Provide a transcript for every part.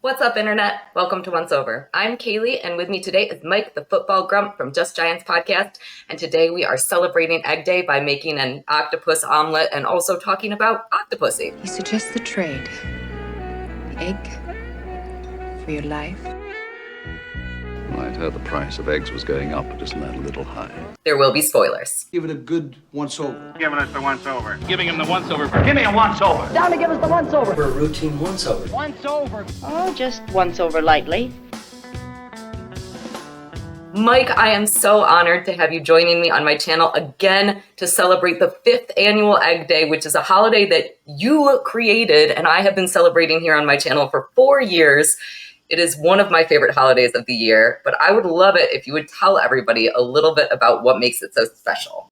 What's up, Internet? Welcome to Once Over. I'm Kaylee, and with me today is Mike the Football Grump from Just Giants podcast. And today we are celebrating Egg Day by making an octopus omelette and also talking about Octopussy. He suggests the trade. The egg for your life. Well, I'd heard the price of eggs was going up, but isn't that a little high? There will be spoilers. Give it a good once-over. Giving us the once-over. Giving him the once-over. Give me a once-over. Down to give us the once-over. For a routine once-over. Once-over. Oh, just once over lightly. Mike, I am so honored to have you joining me on my channel again to celebrate the 5th annual Egg Day, which is a holiday that you created and I have been celebrating here on my channel for 4 years. It is one of my favorite holidays of the year, but I would love it if you would tell everybody a little bit about what makes it so special.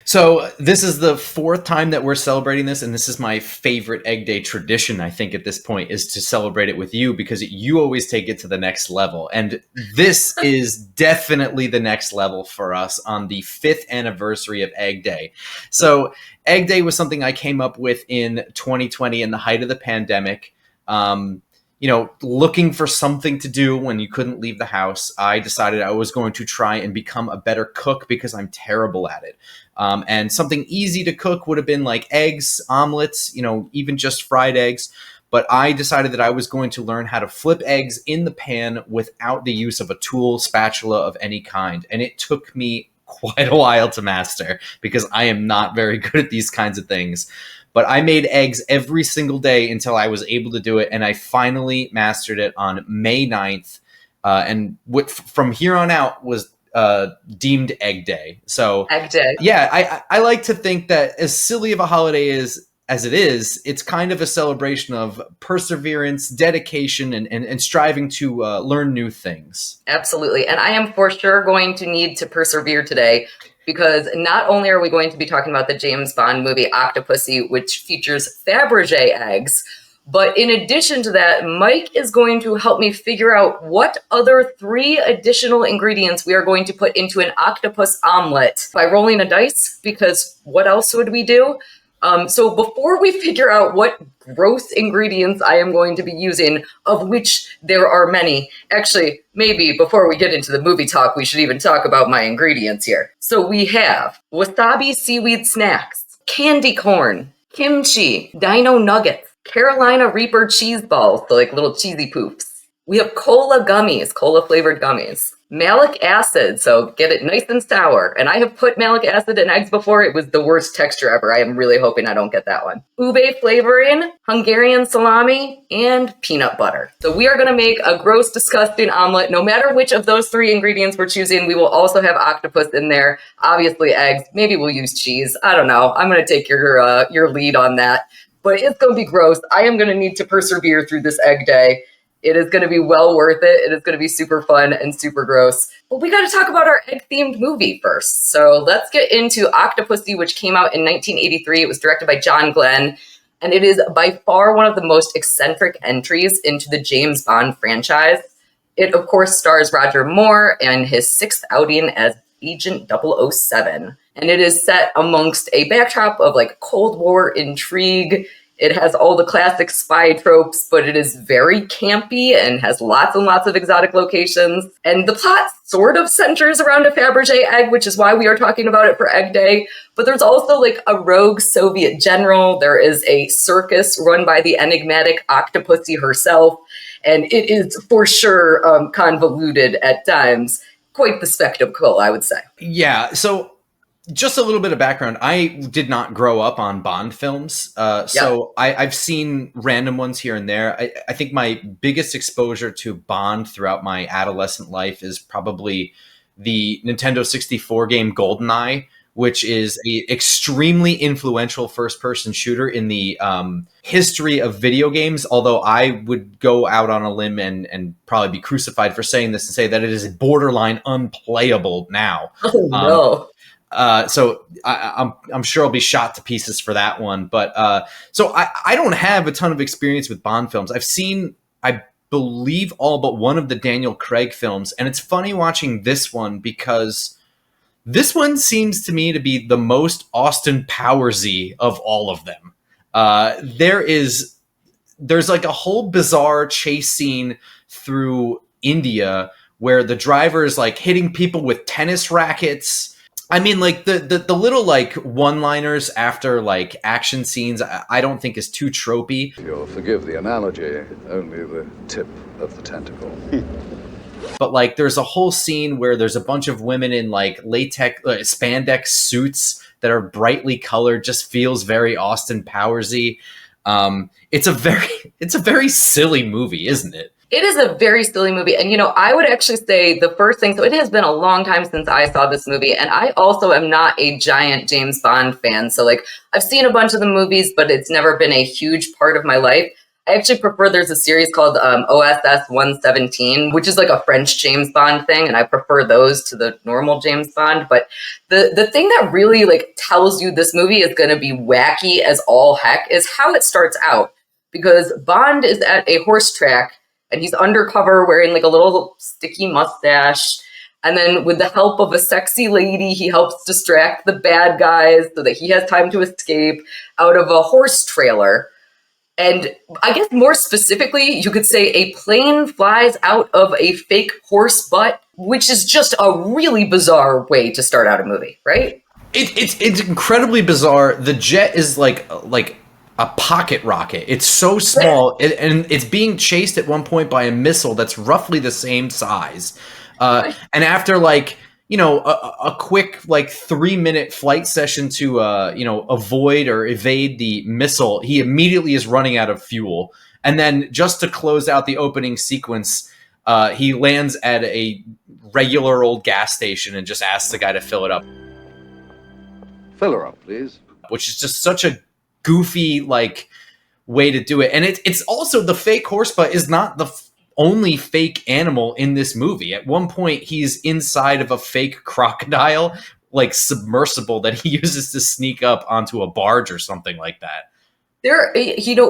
So this is the 4th time that we're celebrating this, and this is my favorite Egg Day tradition, I think, at this point, is to celebrate it with you, because you always take it to the next level. And this is definitely the next level for us on the 5th anniversary of Egg Day. So Egg Day was something I came up with in 2020 in the height of the pandemic. Looking for something to do when you couldn't leave the house, I decided I was going to try and become a better cook because I'm terrible at it. And something easy to cook would have been like eggs, omelets, even just fried eggs. But I decided that I was going to learn how to flip eggs in the pan without the use of a tool, spatula of any kind. And it took me quite a while to master because I am not very good at these kinds of things. But I made eggs every single day until I was able to do it, and I finally mastered it on May 9th. From here on out was deemed Egg Day. So Egg Day. Yeah, I like to think that as silly of a holiday as it is, it's kind of a celebration of perseverance, dedication, and striving to learn new things. Absolutely. And I am for sure going to need to persevere today, because not only are we going to be talking about the James Bond movie Octopussy, which features Fabergé eggs, but in addition to that, Mike is going to help me figure out what other 3 additional ingredients we are going to put into an octopus omelette by rolling a dice, because what else would we do? So before we figure out what gross ingredients I am going to be using, of which there are many, actually, maybe before we get into the movie talk, we should even talk about my ingredients here. So we have wasabi seaweed snacks, candy corn, kimchi, dino nuggets, Carolina Reaper cheese balls, so like little cheesy poofs. We have cola gummies, cola flavored gummies. Malic acid, so get it nice and sour. And I have put malic acid in eggs before. It was the worst texture ever. I am really hoping I don't get that one. Ube flavoring, Hungarian salami, and peanut butter. So we are going to make a gross, disgusting omelet. No matter which of those 3 ingredients we're choosing, we will also have octopus in there. Obviously eggs. Maybe we'll use cheese. I don't know. I'm going to take your lead on that. But it's going to be gross. I am going to need to persevere through this Egg Day. It is going to be well worth it. It is going to be super fun and super gross. But we got to talk about our egg-themed movie first. So let's get into Octopussy, which came out in 1983. It was directed by John Glenn, and it is by far one of the most eccentric entries into the James Bond franchise. It, of course, stars Roger Moore and his 6th outing as Agent 007. And it is set amongst a backdrop of like Cold War intrigue. It has all the classic spy tropes, but it is very campy and has lots and lots of exotic locations. And the plot sort of centers around a Fabergé egg, which is why we are talking about it for Egg Day. But there's also like a rogue Soviet general. There is a circus run by the enigmatic Octopussy herself. And it is for sure convoluted at times. Quite the spectacle, I would say. Yeah, so just a little bit of background. I did not grow up on Bond films, so I've seen random ones here and there. I think my biggest exposure to Bond throughout my adolescent life is probably the Nintendo 64 game GoldenEye, which is an extremely influential first-person shooter in the history of video games, although I would go out on a limb and probably be crucified for saying this and say that it is borderline unplayable now. Oh, no. So I'm sure I'll be shot to pieces for that one. But so I don't have a ton of experience with Bond films. I've seen, I believe, all but one of the Daniel Craig films. And it's funny watching this one because this one seems to me to be the most Austin Powersy of all of them. There is there's like a whole bizarre chase scene through India where the driver is like hitting people with tennis rackets. I mean, like the little like one-liners after like action scenes, I don't think is too tropey. If you'll forgive the analogy, only the tip of the tentacle. But like there's a whole scene where there's a bunch of women in like latex spandex suits that are brightly colored, just feels very Austin Powersy. It's a very silly movie, isn't it? It is a very silly movie. And, I would actually say the first thing, so it has been a long time since I saw this movie. And I also am not a giant James Bond fan. So like I've seen a bunch of the movies, but it's never been a huge part of my life. I actually prefer, there's a series called OSS 117, which is like a French James Bond thing. And I prefer those to the normal James Bond. But the thing that really like tells you this movie is going to be wacky as all heck is how it starts out. Because Bond is at a horse track and he's undercover wearing like a little sticky mustache. And then with the help of a sexy lady, he helps distract the bad guys so that he has time to escape out of a horse trailer. And I guess more specifically, you could say a plane flies out of a fake horse butt, which is just a really bizarre way to start out a movie, right? It's incredibly bizarre. The jet is like a pocket rocket. It's so small, and it's being chased at one point by a missile that's roughly the same size. And after like a quick like 3-minute flight session to avoid or evade the missile, he immediately is running out of fuel. And then just to close out the opening sequence, he lands at a regular old gas station and just asks the guy to fill it up. Fill her up, please. Which is just such a goofy like way to do it. And it's also, the fake horse butt is not the only fake animal in this movie. At one point he's inside of a fake crocodile, like submersible, that he uses to sneak up onto a barge or something like that.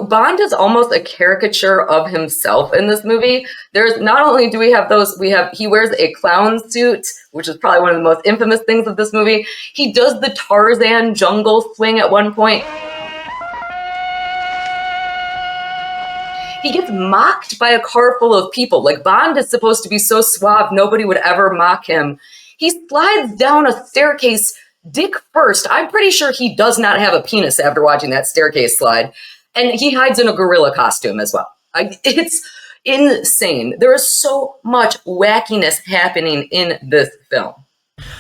Bond is almost a caricature of himself in this movie. There's not only do we have those, he wears a clown suit, which is probably one of the most infamous things of this movie. He does the Tarzan jungle swing at one point. He gets mocked by a car full of people. Like, Bond is supposed to be so suave, nobody would ever mock him. He slides down a staircase dick first. I'm pretty sure he does not have a penis after watching that staircase slide. And he hides in a gorilla costume as well. It's insane. There is so much wackiness happening in this film.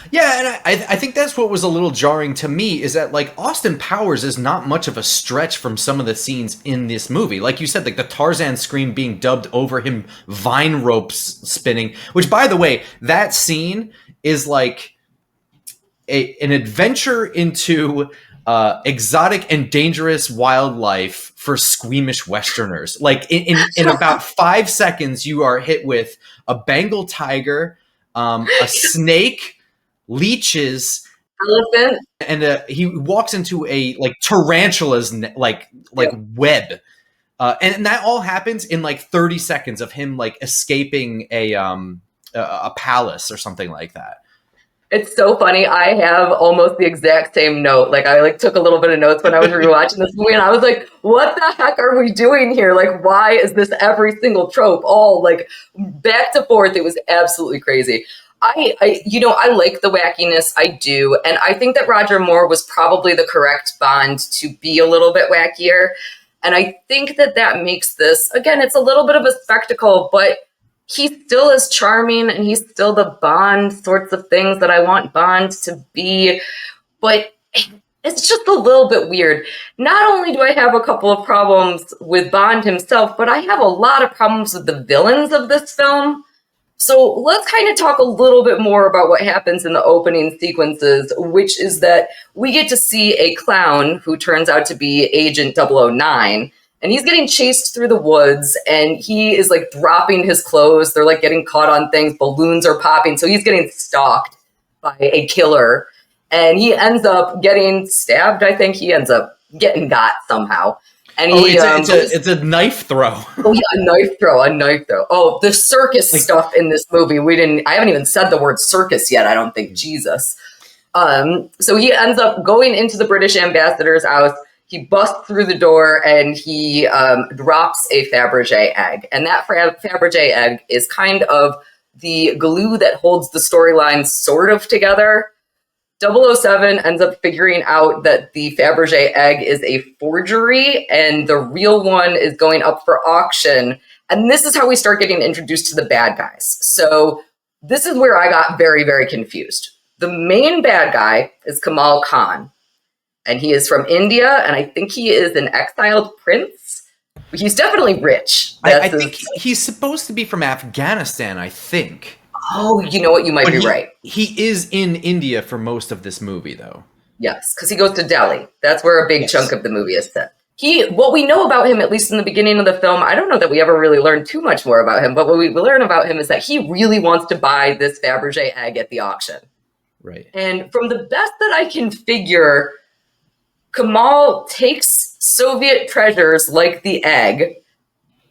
Yeah, and I think that's what was a little jarring to me, is that like Austin Powers is not much of a stretch from some of the scenes in this movie. Like you said, like the Tarzan scream being dubbed over him, vine ropes spinning, which, by the way, that scene is like an adventure into exotic and dangerous wildlife for squeamish Westerners. Like in about 5 seconds, you are hit with a Bengal tiger, a snake, leeches, Elephant, and he walks into a like tarantula's web, and that all happens in like 30 seconds of him like escaping a palace or something like that. It's so funny. I have almost the exact same note. Like, I took a little bit of notes when I was rewatching this movie, and I was like, what the heck are we doing here? Like, why is this every single trope all like back to forth? It was absolutely crazy. I like the wackiness. I do. And I think that Roger Moore was probably the correct Bond to be a little bit wackier. And I think that makes this, again, it's a little bit of a spectacle, but he still is charming and he's still the Bond sorts of things that I want Bond to be. But it's just a little bit weird. Not only do I have a couple of problems with Bond himself, but I have a lot of problems with the villains of this film. So let's kind of talk a little bit more about what happens in the opening sequences, which is that we get to see a clown who turns out to be Agent 009, and he's getting chased through the woods, and he is like dropping his clothes. They're like getting caught on things. Balloons are popping. So he's getting stalked by a killer, and he ends up getting stabbed. I think he ends up getting got somehow. And it's a knife throw. Oh yeah, a knife throw. Oh, the circus stuff in this movie. I haven't even said the word circus yet, I don't think. Jesus. So he ends up going into the British ambassador's house. he busts through the door and he drops a Fabergé egg. And that Fabergé egg is kind of the glue that holds the storyline sort of together. 007 ends up figuring out that the Fabergé egg is a forgery and the real one is going up for auction. And this is how we start getting introduced to the bad guys. So this is where I got very, very confused. The main bad guy is Kamal Khan, and he is from India, and I think he is an exiled prince. He's definitely rich. I think he's supposed to be from Afghanistan, I think. Oh, you know what? You might be right. He is in India for most of this movie, though. Yes, because he goes to Delhi. That's where a big chunk of the movie is set. What we know about him, at least in the beginning of the film, I don't know that we ever really learned too much more about him, but what we learn about him is that he really wants to buy this Fabergé egg at the auction. Right. And from the best that I can figure, Kamal takes Soviet treasures like the egg,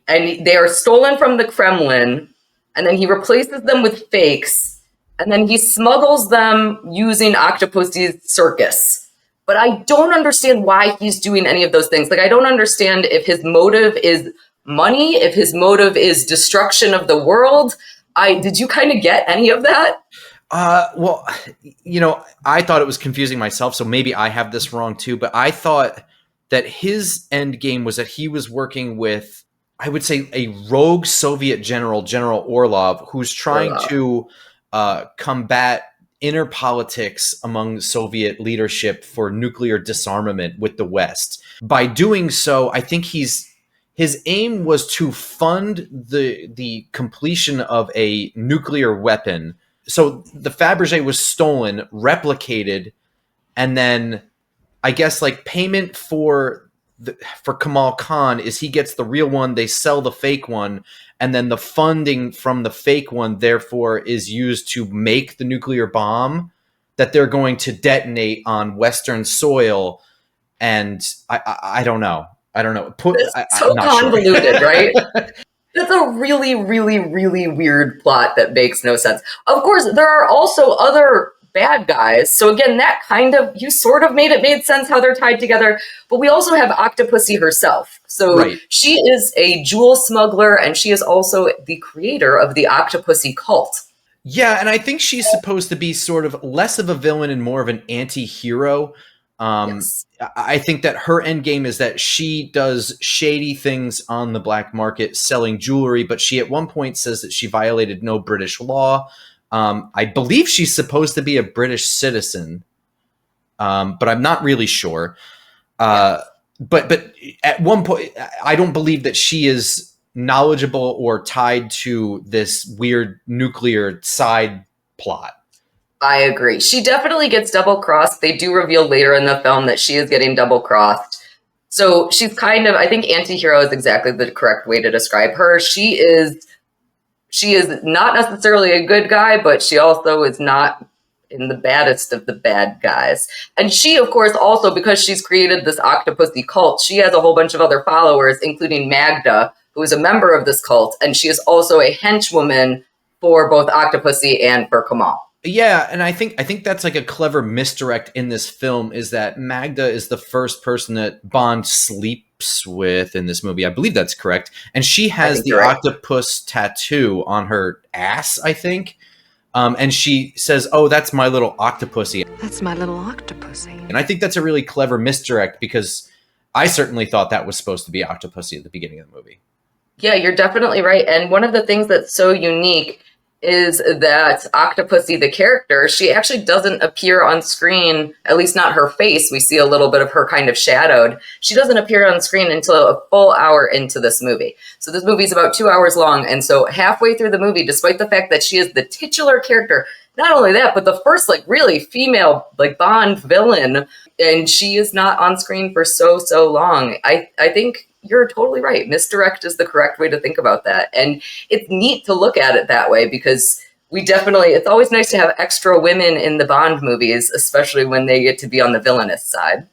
and they are stolen from the Kremlin, and then he replaces them with fakes, and then he smuggles them using Octopussy's circus. But I don't understand why he's doing any of those things. Like, I don't understand if his motive is money, if his motive is destruction of the world. Did you kind of get any of that? Well, you know, I thought it was confusing myself, so maybe I have this wrong too, but I thought that his end game was that he was working with, I would say, a rogue Soviet general, General Orlov, who's trying to combat inner politics among Soviet leadership for nuclear disarmament with the West. By doing so, I think his aim was to fund the completion of a nuclear weapon. So the Fabergé was stolen, replicated, and then I guess like payment for Kamal Khan is he gets the real one, they sell the fake one, and then the funding from the fake one therefore is used to make the nuclear bomb that they're going to detonate on Western soil. And I don't know. I don't know. It's so convoluted, sure. Right? It's a really, really, really weird plot that makes no sense. Of course, there are also other bad guys. So again, that kind of, you sort of made sense how they're tied together. But we also have Octopussy herself. So She is a jewel smuggler, and she is also the creator of the Octopussy cult. Yeah, and I think she's supposed to be sort of less of a villain and more of an anti-hero. Yes. I think that her end game is that she does shady things on the black market selling jewelry, but she at one point says that she violated no British law. I believe she's supposed to be a British citizen, but I'm not really sure. But at one point, I don't believe that she is knowledgeable or tied to this weird nuclear side plot. I agree. She definitely gets double-crossed. They do reveal later in the film that she is getting double-crossed. So she's kind of, I think anti-hero is exactly the correct way to describe her. She is not necessarily a good guy, but she also is not in the baddest of the bad guys. And she, of course, also, because she's created this Octopussy cult, she has a whole bunch of other followers, including Magda, who is a member of this cult. And she is also a henchwoman for both Octopussy and for Kamal. Yeah, and I think that's like a clever misdirect in this film, is that Magda is the first person that Bond sleeps with in this movie. I believe that's correct. And she has the octopus tattoo on her ass, I think. And she says, "Oh, that's my little Octopussy." That's my little Octopussy. And I think that's a really clever misdirect, because I certainly thought that was supposed to be Octopussy at the beginning of the movie. Yeah, you're definitely right. And one of the things that's so unique is that Octopussy, the character, she actually doesn't appear on screen, at least not her face. We see a little bit of her kind of shadowed. She doesn't appear on screen until a full hour into this movie. So this movie is about 2 hours long. And so halfway through the movie, despite the fact that she is the titular character, not only that, but the first really female Bond villain, and she is not on screen for so long. I think you're totally right. Misdirect is the correct way to think about that. And it's neat to look at it that way, because it's always nice to have extra women in the Bond movies, especially when they get to be on the villainous side.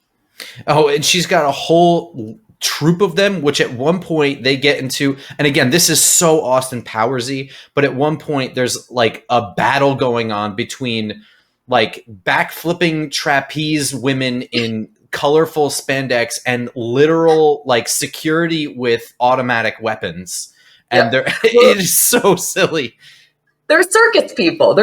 Oh, and she's got a whole troop of them, which at one point they get into, and again, this is so Austin Powersy, but at one point there's a battle going on between backflipping trapeze women in colorful spandex and literal like security with automatic weapons. And it is so silly. They're circus people.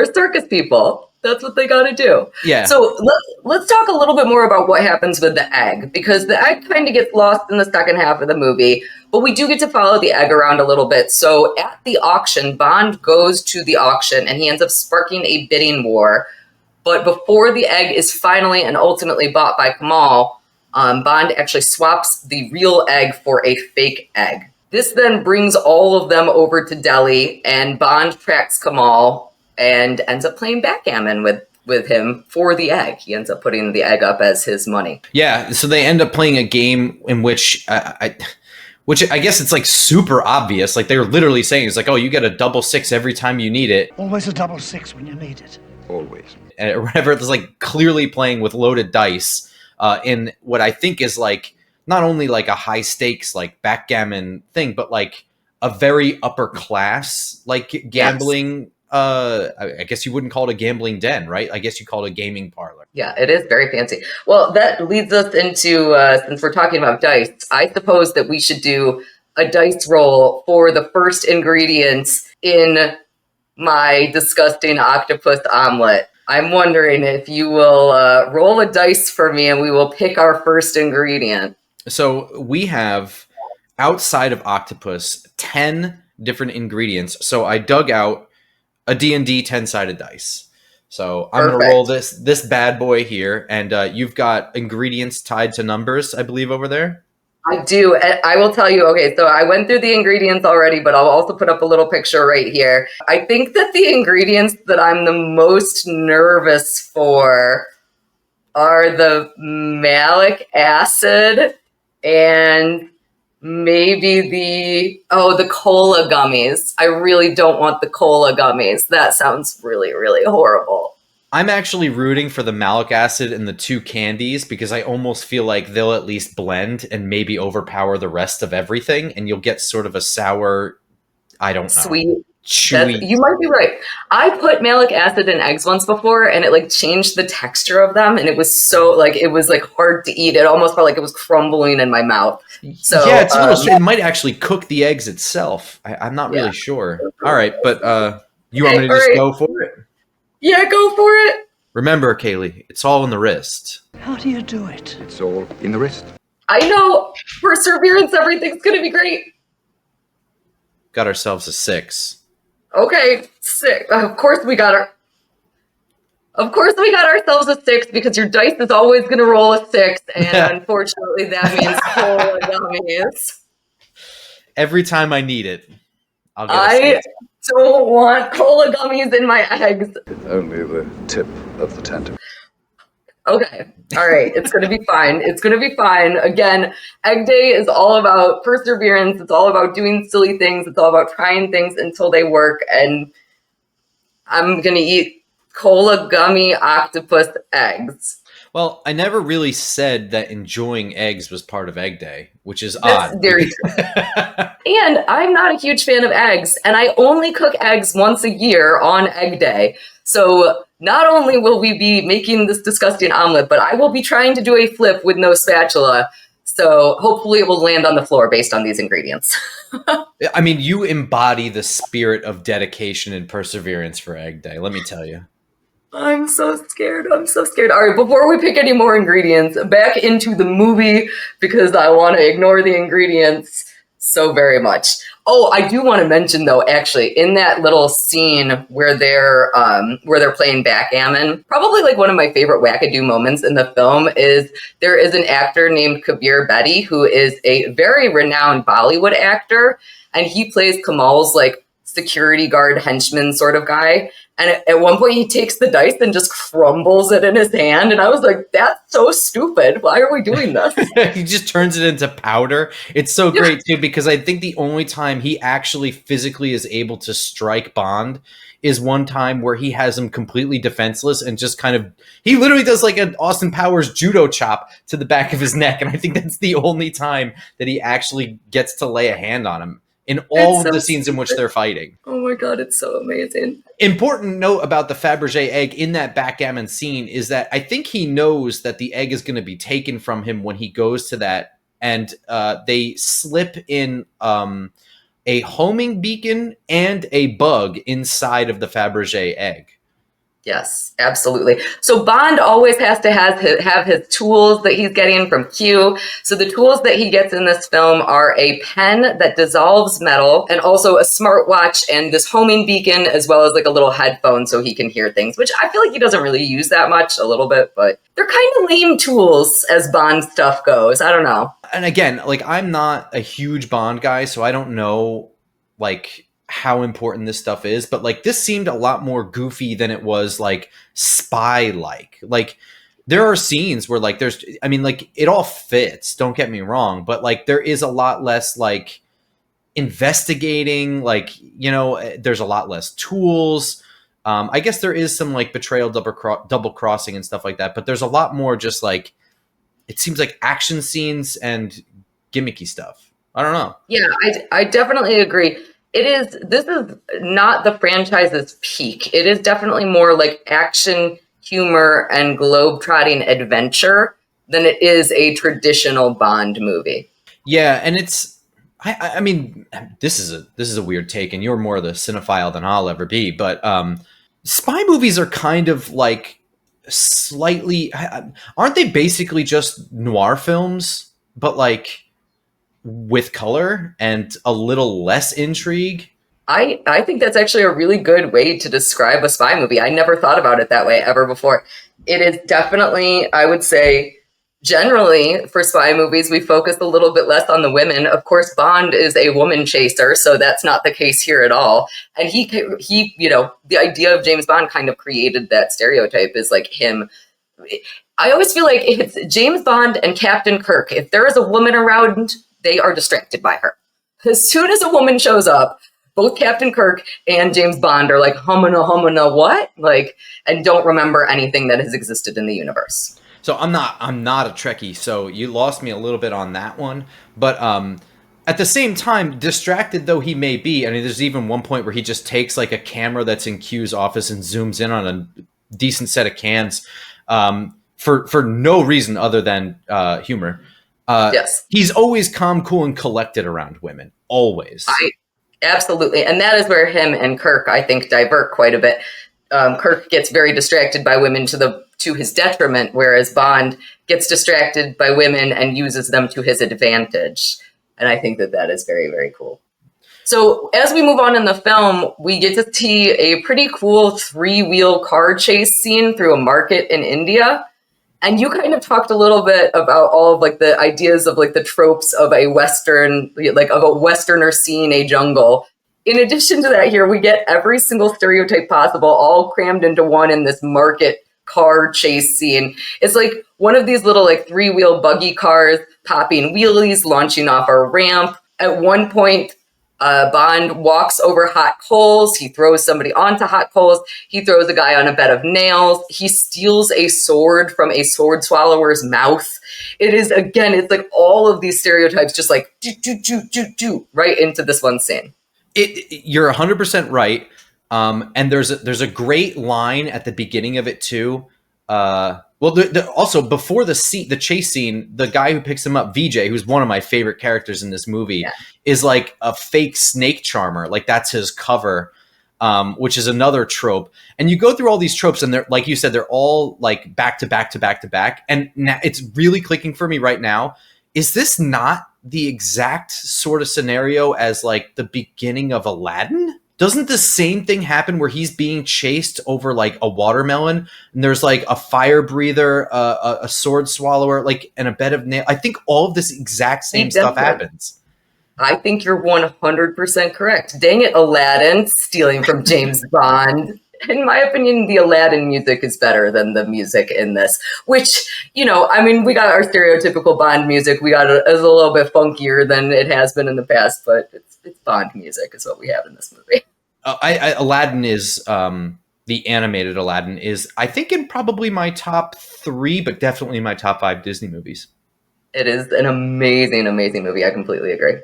That's what they got to do. Yeah. So let's talk a little bit more about what happens with the egg, because the egg kind of gets lost in the second half of the movie, but we do get to follow the egg around a little bit. So at the auction, Bond goes to the auction and he ends up sparking a bidding war. But before the egg is finally and ultimately bought by Kamal, Bond actually swaps the real egg for a fake egg. This then brings all of them over to Delhi, and Bond tracks Kamal and ends up playing backgammon with him for the egg. He ends up putting the egg up as his money. Yeah, so they end up playing a game in which I guess it's like super obvious. Like they're literally saying, it's like, oh, you get a double six every time you need it. Always a double six when you need it. Always. Or whatever. It's like clearly playing with loaded dice in what I think is like not only like a high stakes like backgammon thing, but like a very upper class like gambling. Yes. I guess you wouldn't call it a gambling den, right? I guess you call it a gaming parlor. Yeah, it is very fancy. Well, that leads us into, since we're talking about dice, I suppose that we should do a dice roll for the first ingredients in my disgusting octopus omelet. I'm wondering if you will roll a dice for me and we will pick our first ingredient. So we have, outside of octopus, 10 different ingredients. So I dug out a D&D 10-sided dice. So I'm going to roll this bad boy here, and you've got ingredients tied to numbers, I believe, over there? I do. And I will tell you, okay, so I went through the ingredients already, but I'll also put up a little picture right here. I think that the ingredients that I'm the most nervous for are the malic acid and maybe the cola gummies. I really don't want the cola gummies. That sounds really, really horrible. I'm actually rooting for the malic acid and the two candies because I almost feel like they'll at least blend and maybe overpower the rest of everything, and you'll get sort of a sour, I don't know. Sweet. Chewy. You might be right. I put malic acid in eggs once before, and it like changed the texture of them, and it was so like it was like hard to eat. It almost felt like it was crumbling in my mouth. So yeah, it's a little. It might actually cook the eggs itself. I'm not really sure. All right, but you want me to just go for it? Yeah, go for it. Remember, Kaylee, it's all in the wrist. How do you do it? It's all in the wrist. I know. Perseverance, everything's gonna be great. Got ourselves a 6. Okay, 6. Of course we got ourselves a 6 because your dice is always going to roll a 6, and unfortunately that means cola gummies. Every time I need it, I'll get a 6. I don't want cola gummies in my eggs. Only the tip of the tentacle. Okay, all right, it's going to be fine. It's going to be fine. Again, Egg Day is all about perseverance. It's all about doing silly things. It's all about trying things until they work, and I'm going to eat cola gummy octopus eggs. Well, I never really said that enjoying eggs was part of Egg Day, which is That's odd. very true. And I'm not a huge fan of eggs, and I only cook eggs once a year on Egg Day. So not only will we be making this disgusting omelet, but I will be trying to do a flip with no spatula. So hopefully it will land on the floor based on these ingredients. I mean, you embody the spirit of dedication and perseverance for Egg Day, let me tell you. I'm so scared. I'm so scared. All right, before we pick any more ingredients, back into the movie because I want to ignore the ingredients so very much. Oh, I do want to mention though, actually, in that little scene where they're playing backgammon, probably like one of my favorite wackadoo moments in the film is there is an actor named Kabir Bedi who is a very renowned Bollywood actor, and he plays Kamal's like security guard henchman sort of guy. And at one point he takes the dice and just crumbles it in his hand. And I was like, that's so stupid. Why are we doing this? He just turns it into powder. It's so great too, because I think the only time he actually physically is able to strike Bond is one time where he has him completely defenseless and just kind of, he literally does like an Austin Powers judo chop to the back of his neck. And I think that's the only time that he actually gets to lay a hand on him in all It's of the so scenes in which they're fighting. Oh my God, it's so amazing. Important note about the Fabergé egg in that backgammon scene is that I think he knows that the egg is going to be taken from him when he goes to that, and they slip in a homing beacon and a bug inside of the Fabergé egg. Yes, absolutely. So Bond always has to have his tools that he's getting from Q. So the tools that he gets in this film are a pen that dissolves metal, and also a smartwatch and this homing beacon, as well as like a little headphone so he can hear things, which I feel like he doesn't really use that much, a little bit, but they're kind of lame tools as Bond stuff goes. I don't know. And again, like, I'm not a huge Bond guy, so I don't know like how important this stuff is, but like this seemed a lot more goofy than it was like spy like there are scenes where like there's, I mean, like, it all fits, don't get me wrong, but like there is a lot less like investigating, like, you know, there's a lot less tools. I guess there is some like betrayal, double crossing and stuff like that, but there's a lot more just like, it seems like action scenes and gimmicky stuff. I don't know. Yeah, I definitely agree. This is not the franchise's peak. It is definitely more like action, humor, and globe-trotting adventure than it is a traditional Bond movie. Yeah, and it's, I mean, this is a weird take, and you're more the cinephile than I'll ever be, but spy movies are kind of like slightly, aren't they basically just noir films, but like with color and a little less intrigue? I think that's actually a really good way to describe a spy movie. I never thought about it that way ever before. It is definitely, I would say, generally for spy movies, we focus a little bit less on the women. Of course, Bond is a woman chaser, so that's not the case here at all. And he, you know, the idea of James Bond kind of created that stereotype, is like him. I always feel like if it's James Bond and Captain Kirk, if there is a woman around, they are distracted by her. As soon as a woman shows up, both Captain Kirk and James Bond are like, humana, what? Like, and don't remember anything that has existed in the universe. So I'm not a Trekkie, so you lost me a little bit on that one. But at the same time, distracted though he may be, I mean, there's even one point where he just takes like a camera that's in Q's office and zooms in on a decent set of cans for no reason other than humor. Yes. He's always calm, cool, and collected around women. Always. Absolutely. And that is where him and Kirk, I think, divert quite a bit. Kirk gets very distracted by women to his detriment, whereas Bond gets distracted by women and uses them to his advantage. And I think that is very, very cool. So as we move on in the film, we get to see a pretty cool 3-wheel car chase scene through a market in India. And you kind of talked a little bit about all of like the ideas of like the tropes of a Western, like of a Westerner seeing a jungle. In addition to that, here we get every single stereotype possible, all crammed into one in this market car chase scene. It's like one of these little like 3-wheel buggy cars popping wheelies, launching off a ramp. At one point, Bond walks over hot coals. He throws somebody onto hot coals. He throws a guy on a bed of nails. He steals a sword from a sword swallower's mouth. It is, again, it's like all of these stereotypes just like do right into this one scene. You're 100% right. And there's a great line at the beginning of it too. Also before the chase scene, the guy who picks him up, Vijay, who's one of my favorite characters in this movie, is like a fake snake charmer. Like that's his cover, which is another trope. And you go through all these tropes, and they're, like you said, they're all like back to back to back to back. And now it's really clicking for me right now. Is this not the exact sort of scenario as like the beginning of Aladdin? Doesn't the same thing happen where he's being chased over like a watermelon, and there's like a fire breather, a sword swallower, like, and a bed of nails? I think all of this exact same stuff happens. I think you're 100% correct. Dang it, Aladdin, stealing from James Bond. In my opinion, the Aladdin music is better than the music in this, which, you know, I mean, we got our stereotypical Bond music. We got it as a little bit funkier than it has been in the past, but it's Bond music is what we have in this movie. Aladdin is, the animated Aladdin is, I think, in probably my top 3, but definitely my top 5 Disney movies. It is an amazing, amazing movie. I completely agree.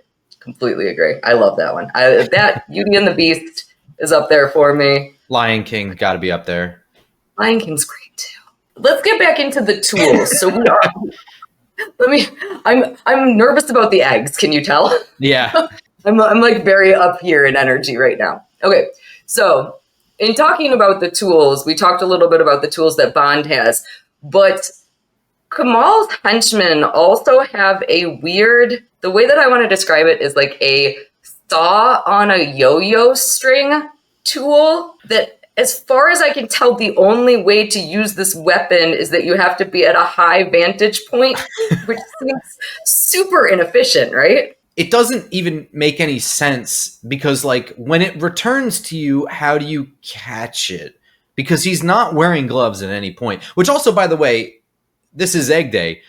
Completely agree. I love that one. That Beauty and the Beast is up there for me. Lion King got to be up there. Lion King's great too. Let's get back into the tools. So we are. I'm nervous about the eggs. Can you tell? Yeah. I'm like very up here in energy right now. Okay, so in talking about the tools, we talked a little bit about the tools that Bond has, but Kamal's henchmen also have a weird, the way that I want to describe it is like a saw on a yo-yo string tool that, as far as I can tell, the only way to use this weapon is that you have to be at a high vantage point, which seems super inefficient, right? It doesn't even make any sense because, like, when it returns to you, how do you catch it? Because he's not wearing gloves at any point, which also, by the way, this is Egg Day.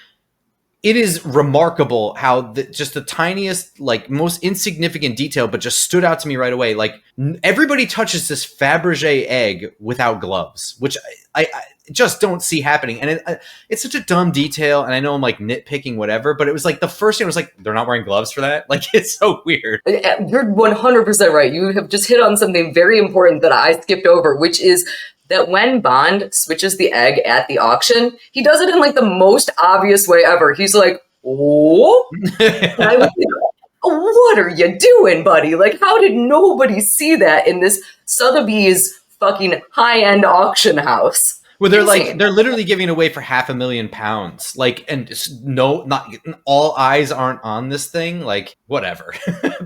It is remarkable how just the tiniest, like, most insignificant detail, but just stood out to me right away. Like, everybody touches this Fabergé egg without gloves, which I just don't see happening. And it's such a dumb detail, and I know I'm, like, nitpicking whatever, but it was, like, the first thing was, like, they're not wearing gloves for that? Like, it's so weird. You're 100% right. You have just hit on something very important that I skipped over, which is that when Bond switches the egg at the auction, he does it in like the most obvious way ever. He's like, oh, and I was like, what are you doing, buddy? Like, how did nobody see that in this Sotheby's fucking high-end auction house? Well, they're literally giving it away for £500,000. Like, and no, not all eyes aren't on this thing. Like, whatever.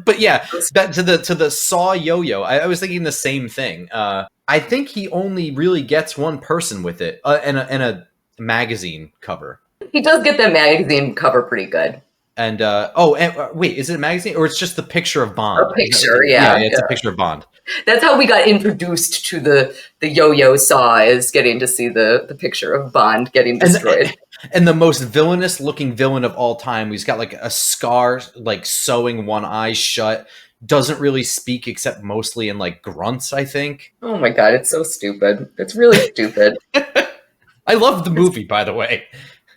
But yeah, that to the saw yo-yo. I was thinking the same thing. I think he only really gets one person with it, and a magazine cover. He does get that magazine cover pretty good. And wait, is it a magazine or it's just the picture of Bond? A picture, yeah. It's a picture of Bond. That's how we got introduced to the yo-yo saw, is getting to see the picture of Bond getting destroyed. And the most villainous looking villain of all time, he's got like a scar, like sewing one eye shut. Doesn't really speak except mostly in like grunts, I think. Oh my god, it's so stupid. It's really stupid. I love the movie, by the way.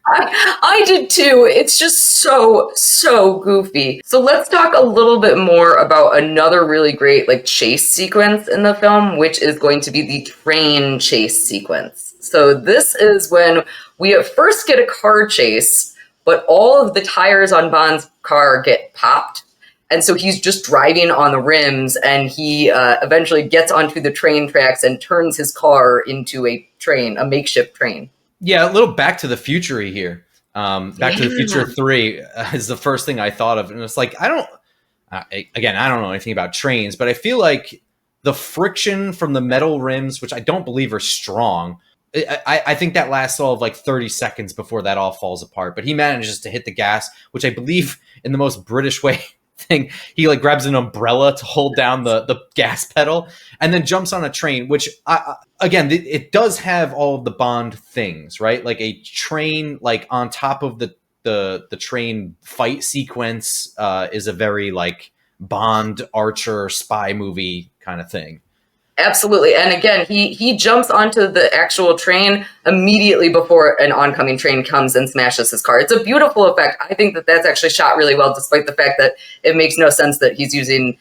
I did too. It's just so goofy. So let's talk a little bit more about another really great like chase sequence in the film, which is going to be the train chase sequence. So this is when we at first get a car chase, but all of the tires on Bond's car get popped. And so he's just driving on the rims, and he eventually gets onto the train tracks and turns his car into a makeshift train. Yeah, a little Back to the Future-y here. Back to the Future 3 is the first thing I thought of. And it's like, I don't know anything about trains, but I feel like the friction from the metal rims, which I don't believe are strong, I think that lasts all of like 30 seconds before that all falls apart. But he manages to hit the gas, which I believe in the most British way thing, he like grabs an umbrella to hold down the gas pedal and then jumps on a train, which again, it does have all of the Bond things, right? Like a train, like on top of the train fight sequence is a very like Bond Archer spy movie kind of thing. Absolutely. And again, he jumps onto the actual train immediately before an oncoming train comes and smashes his car. It's a beautiful effect. I think that that's actually shot really well, despite the fact that it makes no sense that he's using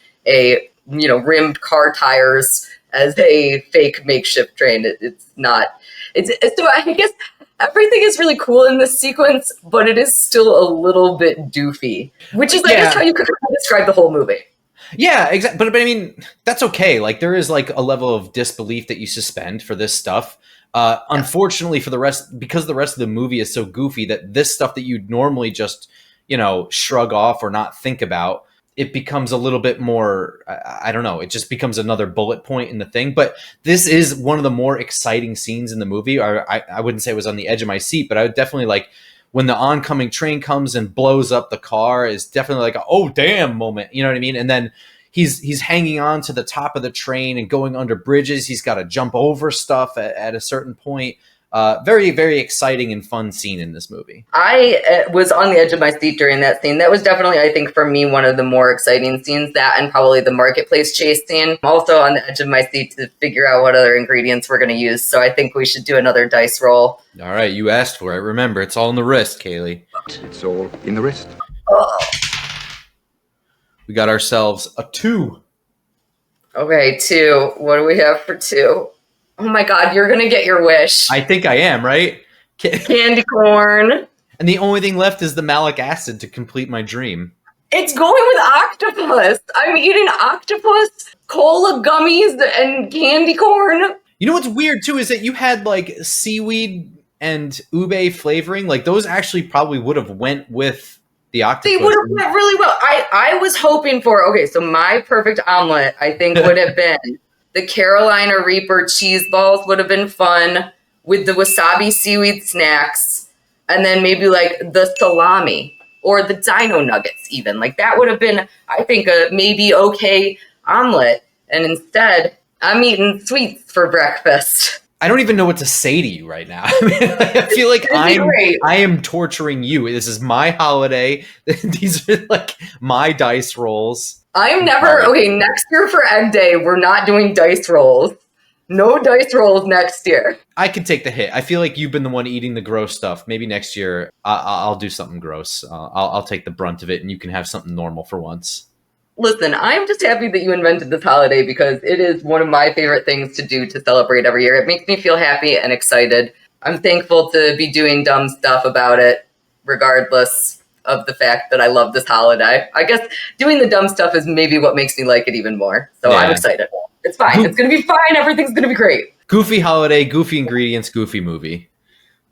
rimmed car tires as a fake makeshift train. It's not. So I guess everything is really cool in this sequence, but it is still a little bit doofy, which is, I guess, how you could describe the whole movie. Yeah, exactly. But I mean, that's okay. Like, there is like a level of disbelief that you suspend for this stuff. Unfortunately, because the rest of the movie is so goofy that this stuff that you'd normally just, shrug off or not think about, it becomes a little bit more, I don't know, it just becomes another bullet point in the thing. But this is one of the more exciting scenes in the movie. I wouldn't say it was on the edge of my seat, but I would definitely like, when the oncoming train comes and blows up the car, is definitely like a, oh damn moment. You know what I mean? And then he's hanging on to the top of the train and going under bridges. He's got to jump over stuff at a certain point. Very, very exciting and fun scene in this movie. I was on the edge of my seat during that scene. That was definitely, I think, for me, one of the more exciting scenes. That and probably the marketplace chase scene. I'm also on the edge of my seat to figure out what other ingredients we're going to use. So I think we should do another dice roll. All right, you asked for it. Remember, it's all in the wrist, Kaylee. It's all in the wrist. Oh. We got ourselves a 2. Okay, 2. What do we have for 2? Oh my God, you're gonna get your wish. I think I am, right? Candy corn. And the only thing left is the malic acid to complete my dream. It's going with octopus. I'm eating octopus, cola gummies, and candy corn. You know what's weird too is that you had like seaweed and ube flavoring. Like those actually probably would have went with the octopus. They would have went really well. I was hoping for, okay, so my perfect omelet, I think, would have been the Carolina Reaper cheese balls would have been fun with the wasabi seaweed snacks, and then maybe like the salami or the dino nuggets even. Like that would have been, I think, a maybe okay omelet. And instead, I'm eating sweets for breakfast. I don't even know what to say to you right now. I mean, I feel like I am torturing you. This is my holiday. These are like my dice rolls. I'm never, okay, next year for Egg Day, we're not doing dice rolls. No dice rolls next year. I could take the hit. I feel like you've been the one eating the gross stuff. Maybe next year I'll do something gross. I'll take the brunt of it, and you can have something normal for once. Listen, I'm just happy that you invented this holiday because it is one of my favorite things to do to celebrate every year. It makes me feel happy and excited. I'm thankful to be doing dumb stuff about it, regardless of the fact that I love this holiday. I guess doing the dumb stuff is maybe what makes me like it even more. So yeah. I'm excited. It's fine. It's going to be fine. Everything's going to be great. Goofy holiday, goofy ingredients, goofy movie.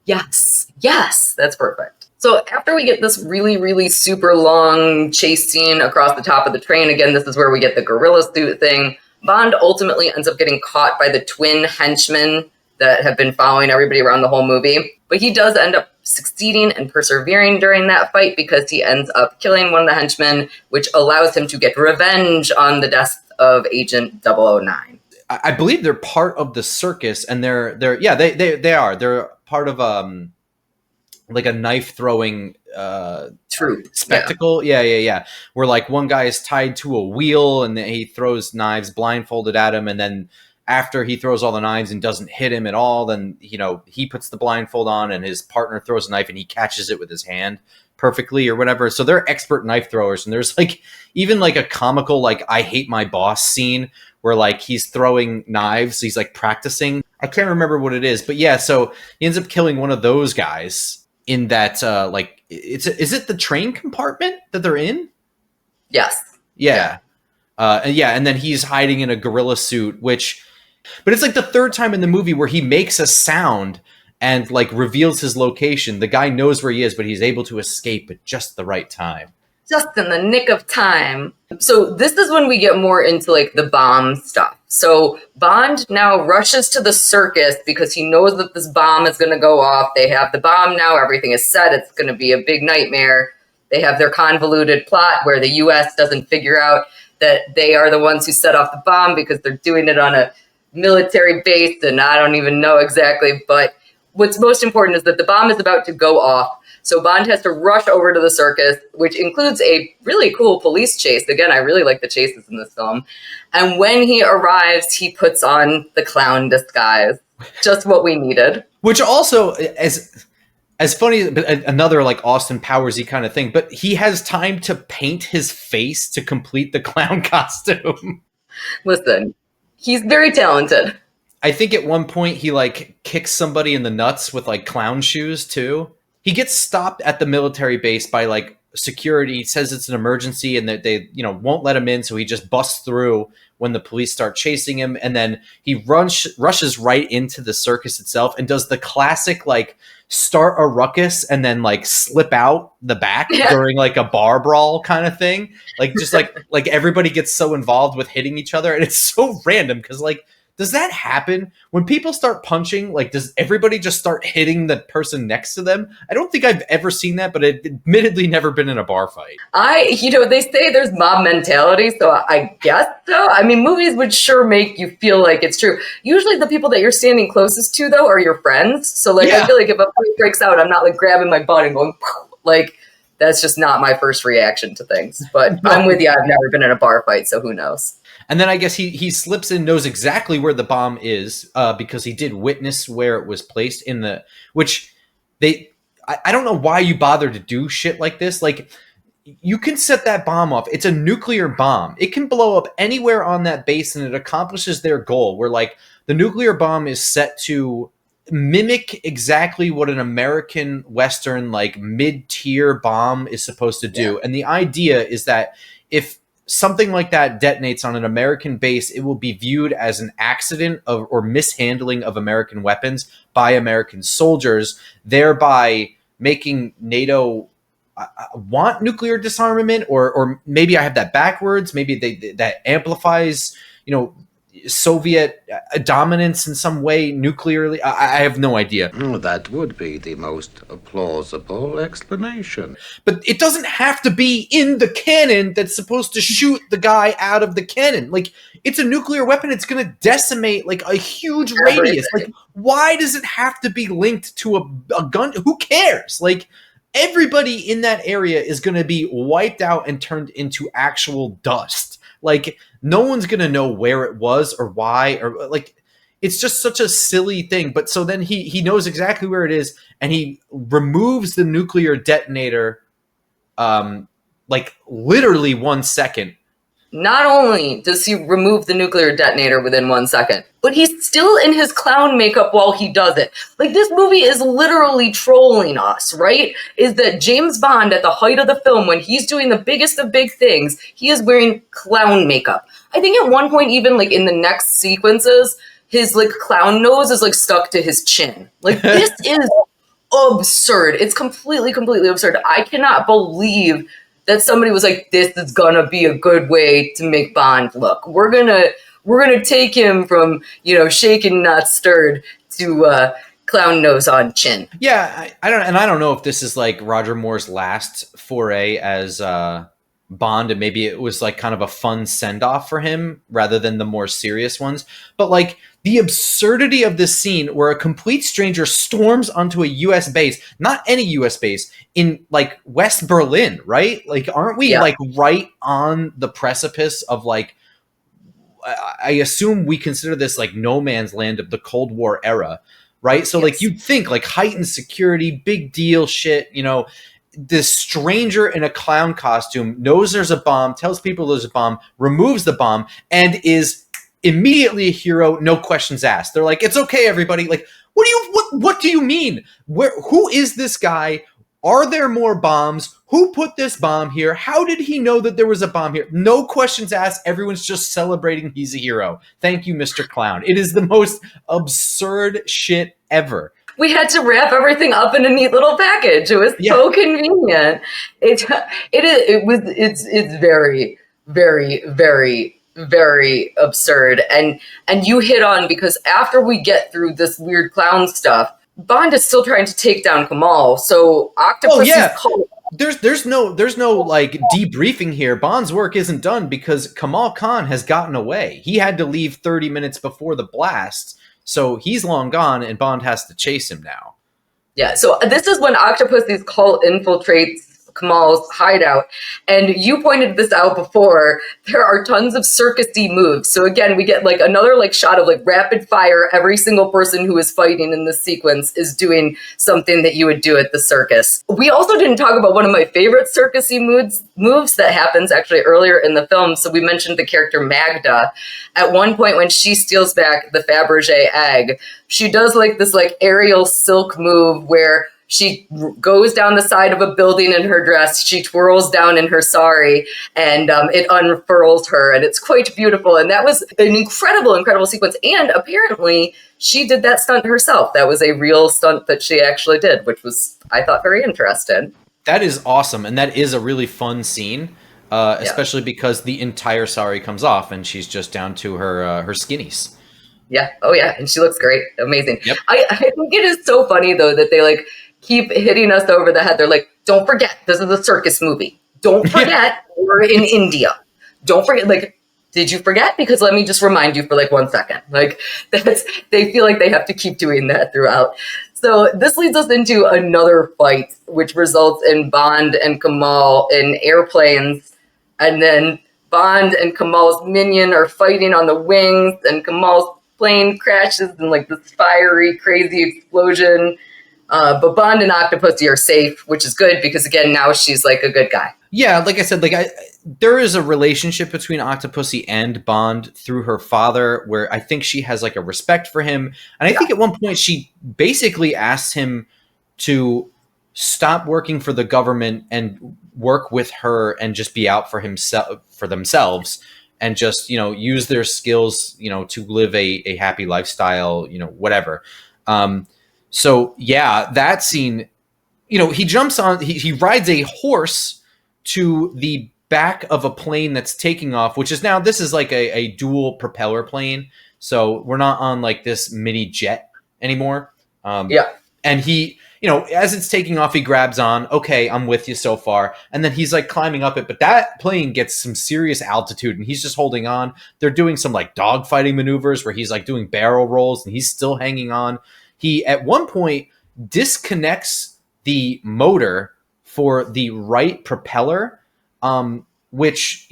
Yes. Yes. That's perfect. So after we get this really, really super long chase scene across the top of the train, again, this is where we get the gorilla suit thing. Bond ultimately ends up getting caught by the twin henchmen that have been following everybody around the whole movie. But he does end up succeeding and persevering during that fight because he ends up killing one of the henchmen, which allows him to get revenge on the death of Agent 009. I believe they're part of the circus, and they are. They're part of like a knife throwing spectacle. Yeah. Where like one guy is tied to a wheel and he throws knives blindfolded at him, and then after he throws all the knives and doesn't hit him at all, then he puts the blindfold on and his partner throws a knife and he catches it with his hand perfectly or whatever. So they're expert knife throwers, and there's like even like a comical like I hate my boss scene where like he's throwing knives, he's like practicing. I can't remember what it is, but yeah, so he ends up killing one of those guys in that like is it the train compartment that they're in? Yes. Yeah. And then he's hiding in a gorilla suit, but it's like the third time in the movie where he makes a sound and like reveals his location. The guy knows where he is, but he's able to escape at just the right time. Just in the nick of time. So this is when we get more into like the bomb stuff. So Bond now rushes to the circus because he knows that this bomb is going to go off. They have the bomb now. Everything is set. It's going to be a big nightmare. They have their convoluted plot where the U.S. doesn't figure out that they are the ones who set off the bomb because they're doing it on a military base, and I don't even know exactly. But what's most important is that the bomb is about to go off. So Bond has to rush over to the circus, which includes a really cool police chase. Again, I really like the chases in this film. And when he arrives, he puts on the clown disguise. Just what we needed. Which also, as funny, but another like Austin Powers-y kind of thing, but he has time to paint his face to complete the clown costume. Listen, he's very talented. I think at one point he like kicks somebody in the nuts with like clown shoes too. He gets stopped at the military base by like security, says it's an emergency and that they, won't let him in. So he just busts through when the police start chasing him. And then he rushes right into the circus itself and does the classic, like start a ruckus and then like slip out the back during like a bar brawl kind of thing. Like just like everybody gets so involved with hitting each other. And it's so random because like, does that happen when people start punching? Like, does everybody just start hitting the person next to them? I don't think I've ever seen that, but it admittedly never been in a bar fight. They say there's mob mentality, so I guess so. I mean, movies would sure make you feel like it's true. Usually the people that you're standing closest to, though, are your friends. So, like, I feel like if a fight breaks out, I'm not, like, grabbing my butt and going, like, that's just not my first reaction to things. But I'm with you. I've never been in a bar fight, so who knows? And then I guess he slips in, knows exactly where the bomb is because he did witness where it was placed in the, which I don't know why you bother to do shit like this. Like, you can set that bomb off. It's a nuclear bomb. It can blow up anywhere on that base, and it accomplishes their goal. Where like the nuclear bomb is set to mimic exactly what an American Western like mid-tier bomb is supposed to do. Yeah. And the idea is that if something like that detonates on an American base, it will be viewed as an accident or mishandling of American weapons by American soldiers, thereby making NATO want nuclear disarmament, or maybe I have that backwards. Maybe that amplifies, Soviet dominance in some way nuclearly. I have no idea. That would be the most plausible explanation. But it doesn't have to be in the cannon that's supposed to shoot the guy out of the cannon. Like, it's a nuclear weapon. It's going to decimate like a huge radius. Like, why does it have to be linked to a gun? Who cares? Like, everybody in that area is going to be wiped out and turned into actual dust. Like, no one's going to know where it was or why, or like, it's just such a silly thing. But so then he knows exactly where it is, and he removes the nuclear detonator, like literally 1 second. Not only does he remove the nuclear detonator within 1 second, but he's still in his clown makeup while he does it. Like, this movie is literally trolling us, right? Is that James Bond, at the height of the film, when he's doing the biggest of big things, he is wearing clown makeup. I think at one point, even like in the next sequences, his like clown nose is like stuck to his chin. Like, this is absurd. It's completely absurd. I cannot believe that somebody was like, this is gonna be a good way to make Bond look. We're gonna take him from, shaken not stirred to clown nose on chin. Yeah, I don't know if this is like Roger Moore's last foray as Bond, and maybe it was like kind of a fun send-off for him rather than the more serious ones. But like, the absurdity of this scene where a complete stranger storms onto a U.S. base, not any U.S. base, in like West Berlin, right? Like, aren't we like right on the precipice of like, I assume we consider this like no man's land of the Cold War era, right? So like, you'd think like heightened security, big deal shit, this stranger in a clown costume knows there's a bomb, tells people there's a bomb, removes the bomb, and is immediately a hero, no questions asked. They're like, it's okay, everybody. Like, what do you mean? Who is this guy? Are there more bombs? Who put this bomb here? How did he know that there was a bomb here? No questions asked. Everyone's just celebrating he's a hero. Thank you, Mr. Clown. It is the most absurd shit ever. We had to wrap everything up in a neat little package. It was so convenient. It's very, very, very, very absurd. And you hit on, because after we get through this weird clown stuff, Bond is still trying to take down Kamal. So Octopus is called. There's no like debriefing here. Bond's work isn't done because Kamal Khan has gotten away. He had to leave 30 minutes before the blast. So he's long gone, and Bond has to chase him now. Yeah, so this is when Octopussy's cult infiltrates Kamal's hideout. And you pointed this out before. There are tons of circus-y moves. So again, we get like another like shot of like rapid fire. Every single person who is fighting in this sequence is doing something that you would do at the circus. We also didn't talk about one of my favorite circus-y moves that happens actually earlier in the film. So we mentioned the character Magda. At one point when she steals back the Fabergé egg, she does like this like aerial silk move where she goes down the side of a building in her dress. She twirls down in her sari, and it unfurls her, and it's quite beautiful. And that was an incredible sequence. And apparently, she did that stunt herself. That was a real stunt that she actually did, which was, I thought, very interesting. That is awesome, and that is a really fun scene, especially because the entire sari comes off, and she's just down to her skinnies. Yeah. Oh, yeah. And she looks great. Amazing. Yep. I think it is so funny, though, that they like keep hitting us over the head. They're like, don't forget, this is a circus movie. Don't forget, we're in India. Don't forget, like, did you forget? Because let me just remind you for like 1 second. Like, they feel like they have to keep doing that throughout. So this leads us into another fight, which results in Bond and Kamal in airplanes. And then Bond and Kamal's minion are fighting on the wings, and Kamal's plane crashes in like this fiery, crazy explosion. But Bond and Octopussy are safe, which is good because, again, now she's like a good guy. Yeah, like I said, there is a relationship between Octopussy and Bond through her father, where I think she has like a respect for him, and I think at one point she basically asked him to stop working for the government and work with her and just be out for themselves, and just use their skills to live a happy lifestyle, whatever. So yeah, that scene, he jumps on, he rides a horse to the back of a plane that's taking off, which is now, this is like a dual propeller plane. So we're not on like this mini jet anymore. And he, as it's taking off, he grabs on, okay, I'm with you so far. And then he's like climbing up it, but that plane gets some serious altitude and he's just holding on. They're doing some like dogfighting maneuvers where he's like doing barrel rolls and he's still hanging on. He at one point disconnects the motor for the right propeller, which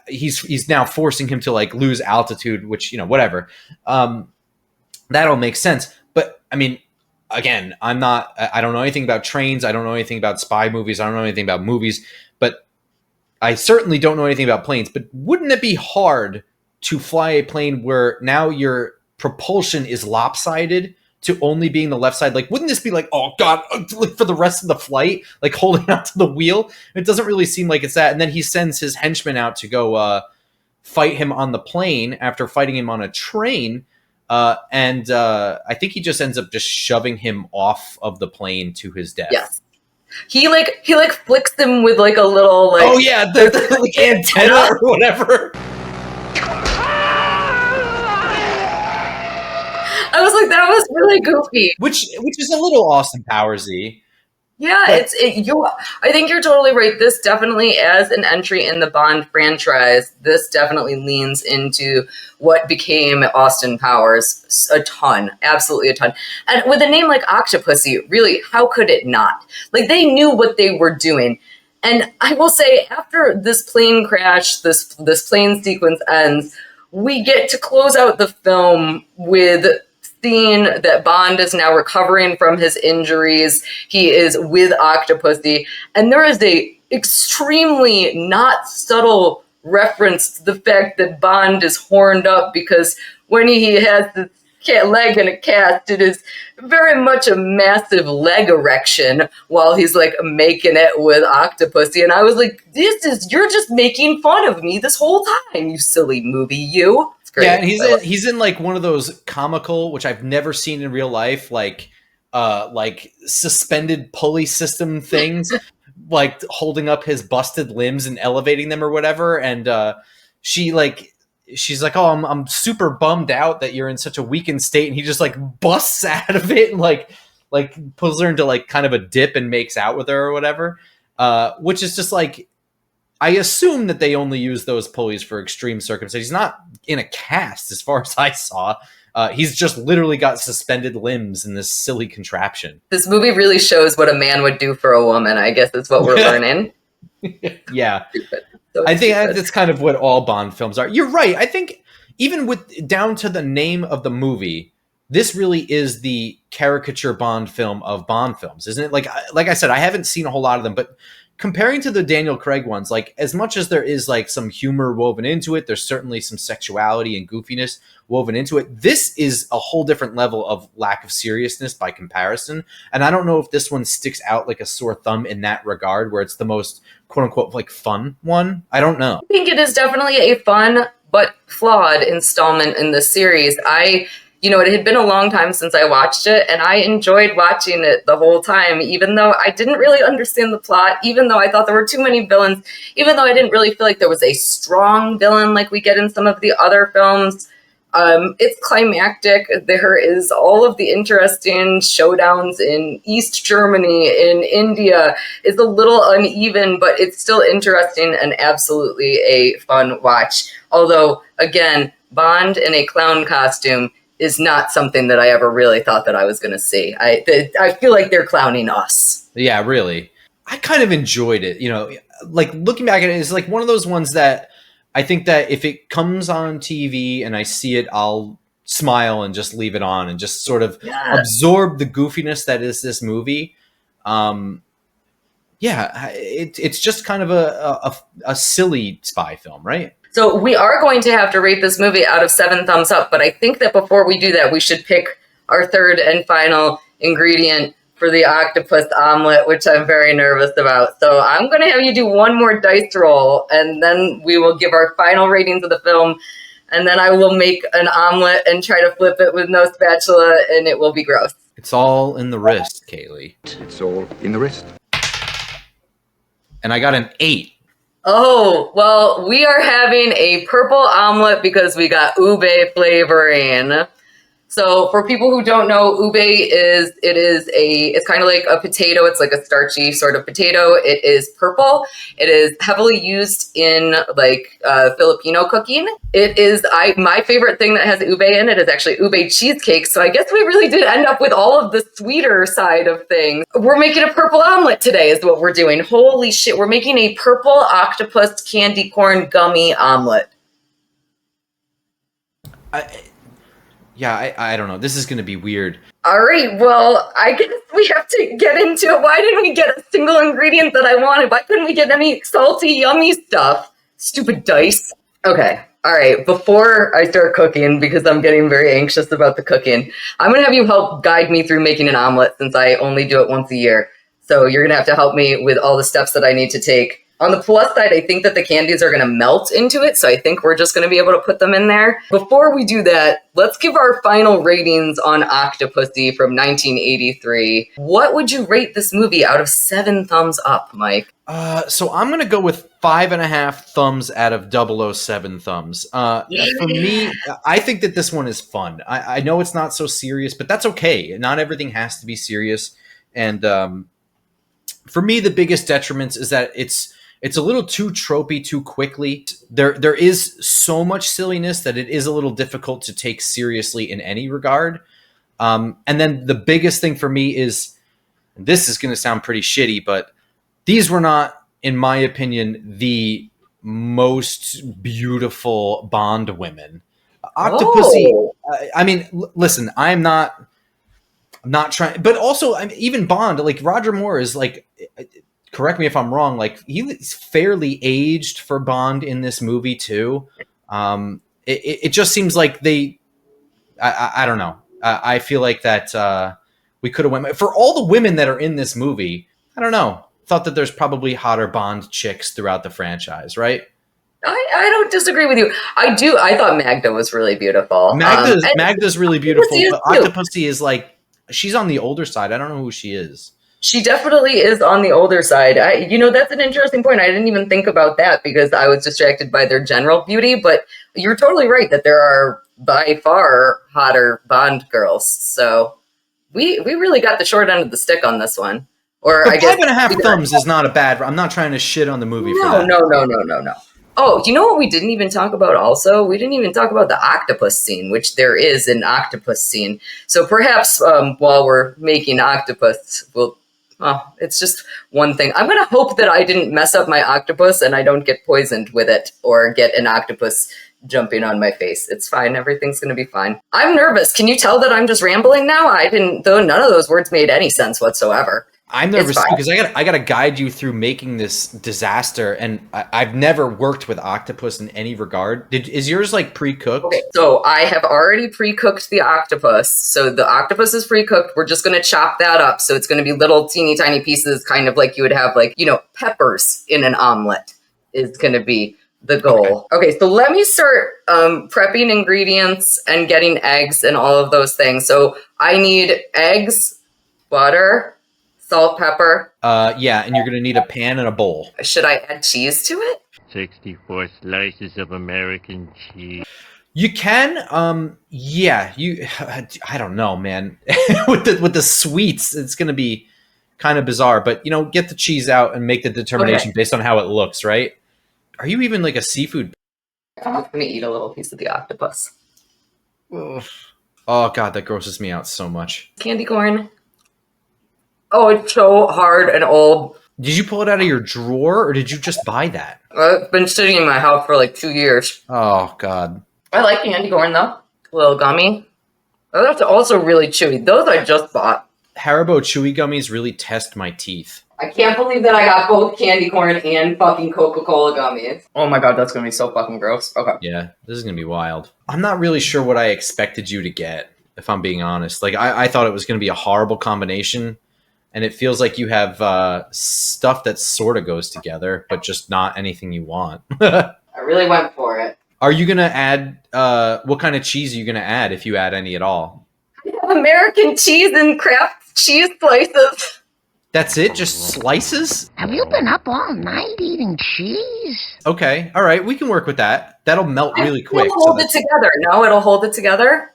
he's now forcing him to like lose altitude, which whatever. That all makes sense. But I mean, again, I don't know anything about trains. I don't know anything about spy movies. I don't know anything about movies. But I certainly don't know anything about planes. But wouldn't it be hard to fly a plane where now your propulsion is lopsided to only being the left side? Like, wouldn't this be like, oh God, like for the rest of the flight, like holding onto the wheel? It doesn't really seem like it's that. And then he sends his henchmen out to go fight him on the plane after fighting him on a train. And I think he just ends up just shoving him off of the plane to his death. Yes. He flicks them with like a little like, oh yeah, the like antenna or whatever. I was like, that was really goofy. Which is a little Austin Powers-y. Yeah, I think you're totally right. This definitely, as an entry in the Bond franchise, this definitely leans into what became Austin Powers a ton, absolutely a ton. And with a name like Octopussy, really, how could it not? Like, they knew what they were doing. And I will say, after this plane crash, this plane sequence ends, we get to close out the film with scene that Bond is now recovering from his injuries. He is with Octopussy, and there is a extremely not subtle reference to the fact that Bond is horned up, because when he has this leg in a cast, it is very much a massive leg erection while he's like making it with Octopussy. And I was like, you're just making fun of me this whole time, you silly movie, you. Great. Yeah, and he's in like one of those comical, which I've never seen in real life, like suspended pulley system things, like holding up his busted limbs and elevating them or whatever. And she's like, oh, I'm super bummed out that you're in such a weakened state, and he just like busts out of it and like pulls her into like kind of a dip and makes out with her or whatever. Which is just like, I assume that they only use those pulleys for extreme circumstances. He's not in a cast, as far as I saw. He's just literally got suspended limbs in this silly contraption. This movie really shows what a man would do for a woman, I guess is what we're learning. Yeah. So I think that's kind of what all Bond films are. You're right. I think even with down to the name of the movie, this really is the caricature Bond film of Bond films, isn't it? Like I said, I haven't seen a whole lot of them, but comparing to the Daniel Craig ones, like as much as there is like some humor woven into it, there's certainly some sexuality and goofiness woven into it. This is a whole different level of lack of seriousness by comparison. And I don't know if this one sticks out like a sore thumb in that regard, where it's the most quote unquote like fun one. I don't know. I think it is definitely a fun but flawed installment in the series. It had been a long time since I watched it, and I enjoyed watching it the whole time, even though I didn't really understand the plot, even though I thought there were too many villains, even though I didn't really feel like there was a strong villain like we get in some of the other films. It's climactic. There is all of the interesting showdowns in East Germany, in India. It's a little uneven, but it's still interesting and absolutely a fun watch. Although, again, Bond in a clown costume is not something that I ever really thought that I was going to see. I feel like they're clowning us. Yeah, really. I kind of enjoyed it. Like looking back at it, it's like one of those ones that I think that if it comes on TV and I see it, I'll smile and just leave it on and just sort of Yeah. absorb the goofiness that is this movie. It's just kind of a silly spy film, right? So we are going to have to rate this movie out of 7 thumbs up, but I think that before we do that, we should pick our third and final ingredient for the octopus omelet, which I'm very nervous about. So I'm going to have you do one more dice roll, and then we will give our final ratings of the film, and then I will make an omelet and try to flip it with no spatula, and it will be gross. It's all in the wrist, Kaylee. It's all in the wrist. And I got an 8. Oh, well, we are having a purple omelet because we got ube flavoring. So for people who don't know, ube it's kind of like a potato. It's like a starchy sort of potato. It is purple. It is heavily used in like Filipino cooking. It is my favorite thing that has ube in it is actually ube cheesecake. So I guess we really did end up with all of the sweeter side of things. We're making a purple omelet today is what we're doing. Holy shit. We're making a purple octopus candy corn gummy omelet. I don't know. This is going to be weird. All right, well, I guess we have to get into it. Why didn't we get a single ingredient that I wanted? Why couldn't we get any salty, yummy stuff? Stupid dice. Okay, all right. Before I start cooking, because I'm getting very anxious about the cooking, I'm going to have you help guide me through making an omelet since I only do it once a year. So you're going to have to help me with all the steps that I need to take. On the plus side, I think that the candies are going to melt into it, so I think we're just going to be able to put them in there. Before we do that, let's give our final ratings on Octopussy from 1983. What would you rate this movie out of 7 thumbs up, Mike? So I'm going to go with 5.5 thumbs out of 007 thumbs. For me, I think that this one is fun. I know it's not so serious, but that's okay. Not everything has to be serious. And for me, the biggest detriments is that it's a little too tropey too quickly. There is so much silliness that it is a little difficult to take seriously in any regard. And then the biggest thing for me is, this is going to sound pretty shitty, but these were not, in my opinion, the most beautiful Bond women. Octopussy, I mean, listen, I'm not trying, but also even Bond, like Roger Moore is like, correct me if I'm wrong, like he's fairly aged for Bond in this movie too. It just seems like I don't know. I feel like that we could have went for all the women that are in this movie. I don't know. Thought that there's probably hotter Bond chicks throughout the franchise, right? I don't disagree with you. I thought Magda was really beautiful. Magda's really beautiful, but Octopussy Octopussy is like, she's on the older side. I don't know who she is. She definitely is on the older side. That's an interesting point. I didn't even think about that because I was distracted by their general beauty, but you're totally right that there are by far hotter Bond girls. So we really got the short end of the stick on this one. Or But I guess 5.5 thumbs is not a bad. I'm not trying to shit on the movie for that. No. Oh, you know what we didn't even talk about also? We didn't even talk about the octopus scene, which there is an octopus scene. So perhaps while we're making octopus, it's just one thing. I'm going to hope that I didn't mess up my octopus and I don't get poisoned with it or get an octopus jumping on my face. It's fine. Everything's going to be fine. I'm nervous. Can you tell that I'm just rambling now? None of those words made any sense whatsoever. I'm nervous too because I got to guide you through making this disaster, and I've never worked with octopus in any regard. Is yours like pre-cooked? Okay, so I have already pre-cooked the octopus. So the octopus is pre-cooked. We're just going to chop that up. So it's going to be little teeny tiny pieces, kind of like you would have peppers in an omelet is going to be the goal. Okay, so let me start prepping ingredients and getting eggs and all of those things. So I need eggs, butter, salt, pepper. Yeah, and you're going to need a pan and a bowl. Should I add cheese to it? 64 slices of American cheese. You can, I don't know, man. with the sweets, it's going to be kind of bizarre, but get the cheese out and make the determination based on how it looks, right? Are you even like a seafood? I'm going to eat a little piece of the octopus. Ugh. Oh God, that grosses me out so much. Candy corn. Oh, it's so hard and old. Did you pull it out of your drawer or did you just buy that? It's been sitting in my house for like 2 years. Oh God. I like candy corn though. Little gummy. Oh, that's also really chewy. Those I just bought. Haribo chewy gummies really test my teeth. I can't believe that I got both candy corn and fucking Coca-Cola gummies. Oh my god, that's gonna be so fucking gross. Okay. Yeah, this is going to be wild. I'm not really sure what I expected you to get, if I'm being honest. Like, I thought it was going to be a horrible combination, and it feels like you have stuff that sort of goes together, but just not anything you want. I really went for it. Are you going to add, what kind of cheese are you going to add if you add any at all? I have American cheese and Kraft cheese slices. That's it? Just slices? Have you been up all night eating cheese? Okay, all right, we can work with that. That'll melt really quick. It'll hold it together. No, it'll hold it together.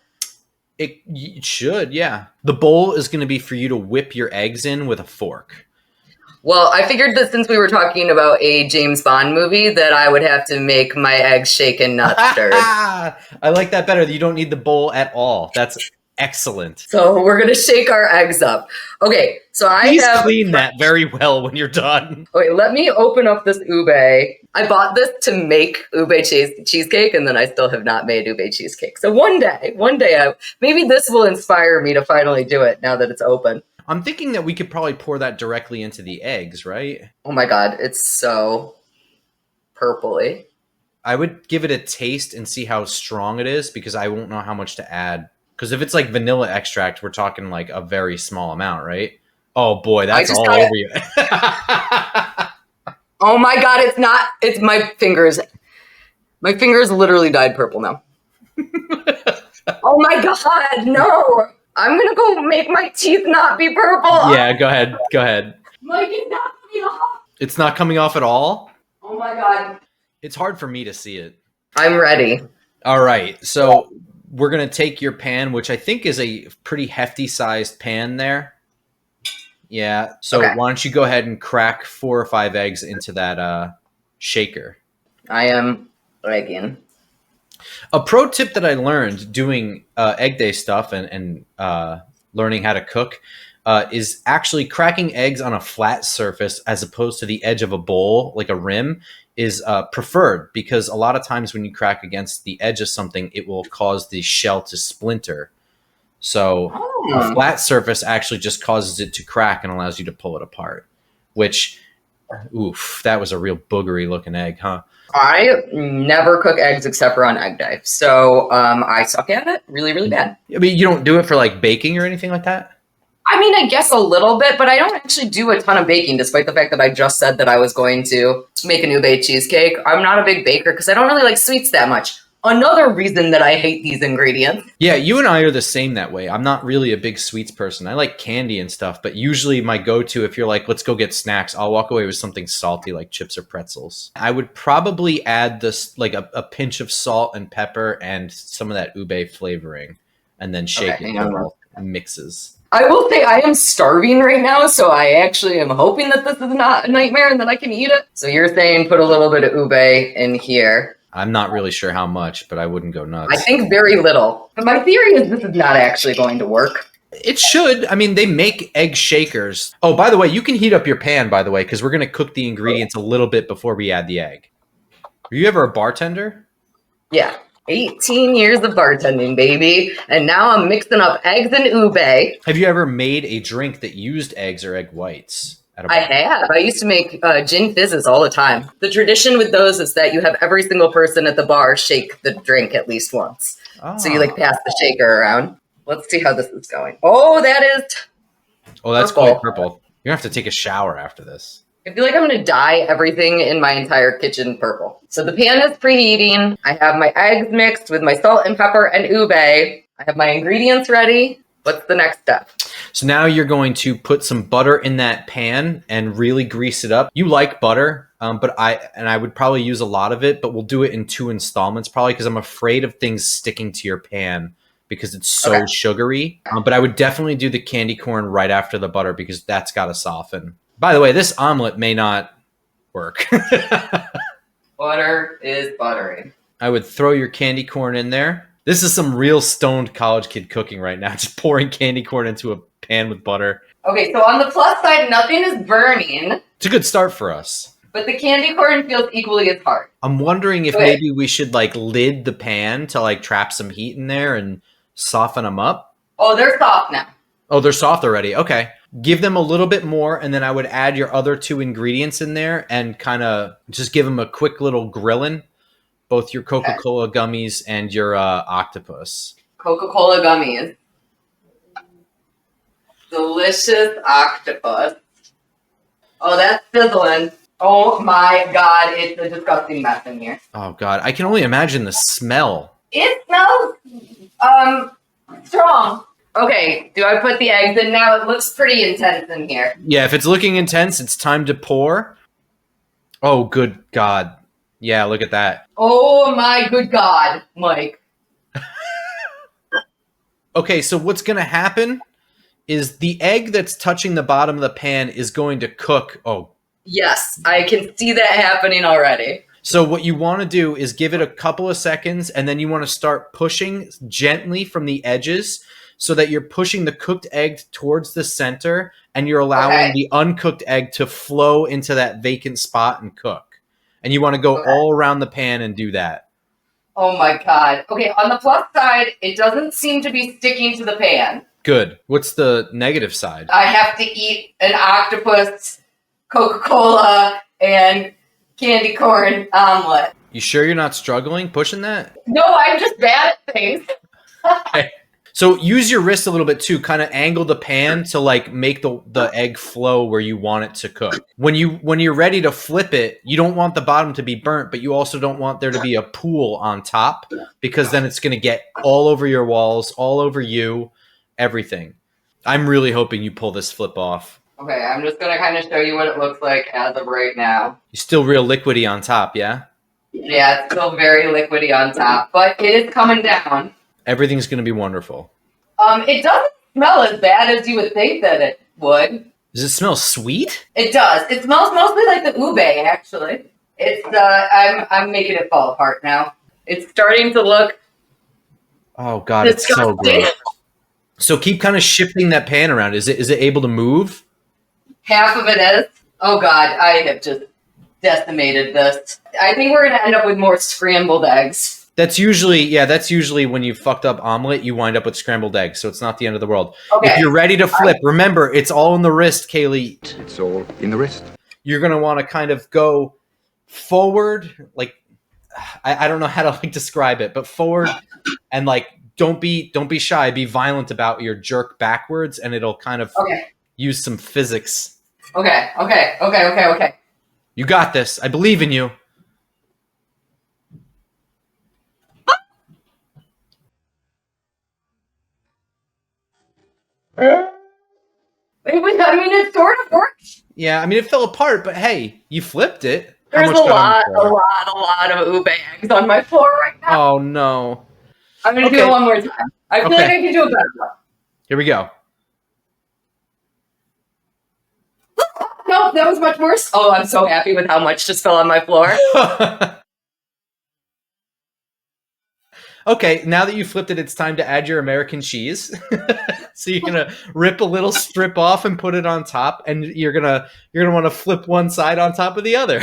It should, yeah. The bowl is going to be for you to whip your eggs in with a fork. Well, I figured that since we were talking about a James Bond movie, that I would have to make my eggs shaken, not stirred. I like that better. You don't need the bowl at all. That's excellent. So we're gonna shake our eggs up. Okay, so Please clean that very well when you're done. Okay, let me open up this ube. I bought this to make ube cheesecake, and then I still have not made ube cheesecake. So one day, maybe this will inspire me to finally do it now that it's open. I'm thinking that we could probably pour that directly into the eggs, right? Oh my god, it's so purpley. I would give it a taste and see how strong it is, because I won't know how much to add. Because if it's like vanilla extract, we're talking like a very small amount, right? Oh boy, that's all over you. Oh my god, it's not. It's my fingers. My fingers literally dyed purple now. Oh my god, no. I'm gonna go make my teeth not be purple. Yeah, go ahead. Mike, it's not coming off. It's not coming off at all? Oh my god. It's hard for me to see it. I'm ready. All right, so we're going to take your pan, which I think is a pretty hefty sized pan there. Yeah, so Okay. Why don't you go ahead and crack 4 or 5 eggs into that shaker. I am egging. A pro tip that I learned doing egg day stuff and learning how to cook is actually cracking eggs on a flat surface as opposed to the edge of a bowl, like a rim, is preferred, because a lot of times when you crack against the edge of something, it will cause the shell to splinter. So a flat surface actually just causes it to crack and allows you to pull it apart, which, oof, that was a real boogery looking egg, huh? I never cook eggs except for on egg day. So I suck at it really, really bad. I mean, you don't do it for like baking or anything like that? I mean, I guess a little bit, but I don't actually do a ton of baking, despite the fact that I just said that I was going to make an ube cheesecake. I'm not a big baker because I don't really like sweets that much. Another reason that I hate these ingredients. Yeah, you and I are the same that way. I'm not really a big sweets person. I like candy and stuff, but usually my go-to, if you're like, let's go get snacks, I'll walk away with something salty like chips or pretzels. I would probably add this, like a pinch of salt and pepper and some of that ube flavoring, and then shake it all mixes. I will say I am starving right now, so I actually am hoping that this is not a nightmare and that I can eat it. So you're saying put a little bit of ube in here. I'm not really sure how much, but I wouldn't go nuts. I think very little. But my theory is this is not actually going to work. It should. I mean, they make egg shakers. Oh, by the way, you can heat up your pan, by the way, because we're going to cook the ingredients a little bit before we add the egg. Were you ever a bartender? Yeah. 18 years of bartending, baby. And now I'm mixing up eggs and ube. Have you ever made a drink that used eggs or egg whites? At a bar? I have. I used to make gin fizzes all the time. The tradition with those is that you have every single person at the bar shake the drink at least once. Oh. So you like pass the shaker around. Let's see how this is going. Oh, that is that's purple. quite purple. You're going to have to take a shower after this. I feel like I'm going to dye everything in my entire kitchen purple. So the pan is preheating. I have my eggs mixed with my salt and pepper and ube. I have my ingredients ready. What's the next step? So now you're going to put some butter in that pan and really grease it up. You like butter, but I would probably use a lot of it, but we'll do it in 2 installments probably, because I'm afraid of things sticking to your pan because it's so sugary. But I would definitely do the candy corn right after the butter, because that's got to soften. By the way, this omelet may not work. Butter is buttering. I would throw your candy corn in there. This is some real stoned college kid cooking right now. Just pouring candy corn into a pan with butter. Okay, so on the plus side, nothing is burning. It's a good start for us. but the candy corn feels equally as hard. I'm wondering if Okay. maybe we should like lid the pan to like trap some heat in there and soften them up. Oh, they're soft now. Oh, they're soft already. Okay. Give them a little bit more, and then I would add your other two ingredients in there and kind of just give them a quick little grilling. Both your Coca-Cola gummies and your octopus. Coca-Cola gummies. Delicious octopus. Oh, that's sizzling. Oh my God, it's a disgusting mess in here. Oh, God. I can only imagine the smell. It smells, strong. Okay, do I put the eggs in now? It looks pretty intense in here. Yeah, if it's looking intense, it's time to pour. Oh, good God. Yeah, look at that. Oh my good God, Mike. Okay, so what's going to happen is the egg that's touching the bottom of the pan is going to cook. Oh, Yes, I can see that happening already. so what you want to do is give it a couple of seconds, and then you want to start pushing gently from the edges so that you're pushing the cooked egg towards the center, and you're allowing Okay. the uncooked egg to flow into that vacant spot and cook. And you want to go all around the pan and do that. Oh my God. Okay, on the plus side, it doesn't seem to be sticking to the pan. Good. What's the negative side? I have to eat an octopus, Coca-Cola, and candy corn omelet. You sure you're not struggling pushing that? No, I'm just bad at things. So use your wrist a little bit too, kind of angle the pan to like make the egg flow where you want it to cook. When you're ready to flip it, you don't want the bottom to be burnt, but you also don't want there to be a pool on top, because then it's going to get all over your walls, all over you, everything. I'm really hoping you pull this flip off. Okay, I'm just going to kind of show you what it looks like as of right now. You're still real liquidy on top, yeah? Yeah, it's still very liquidy on top, but it is coming down. Everything's going to be wonderful. It doesn't smell as bad as you would think that it would. Does it smell sweet? It does. It smells mostly like the ube, actually. It's I'm making it fall apart now. It's starting to look Oh God, it's so disgusting. gross. So keep kind of shifting that pan around. Is it able to move? Half of it is. Oh God, I have just decimated this. I think we're gonna end up with more scrambled eggs. That's usually when you fucked up omelet, you wind up with scrambled eggs. So it's not the end of the world. Okay. If you're ready to flip, remember, it's all in the wrist, Kaylee. It's all in the wrist. You're going to want to kind of go forward. Like, I don't know how to like describe it, but forward and like, don't be shy. Be violent about your jerk backwards, and it'll kind of use some physics. Okay. You got this. I believe in you. I mean, it sort of works. Yeah, I mean, it fell apart, but hey, you flipped it. How There's much a got on the floor? lot of ube eggs on my floor right now. Oh, no. I'm gonna do Okay. it one more time. I feel like I can do a better one. Here we go. No, that was much worse. Oh, I'm so happy with how much just fell on my floor. Okay, now that you flipped it, it's time to add your American cheese. So you're gonna rip a little strip off and put it on top, and you're gonna want to flip one side on top of the other.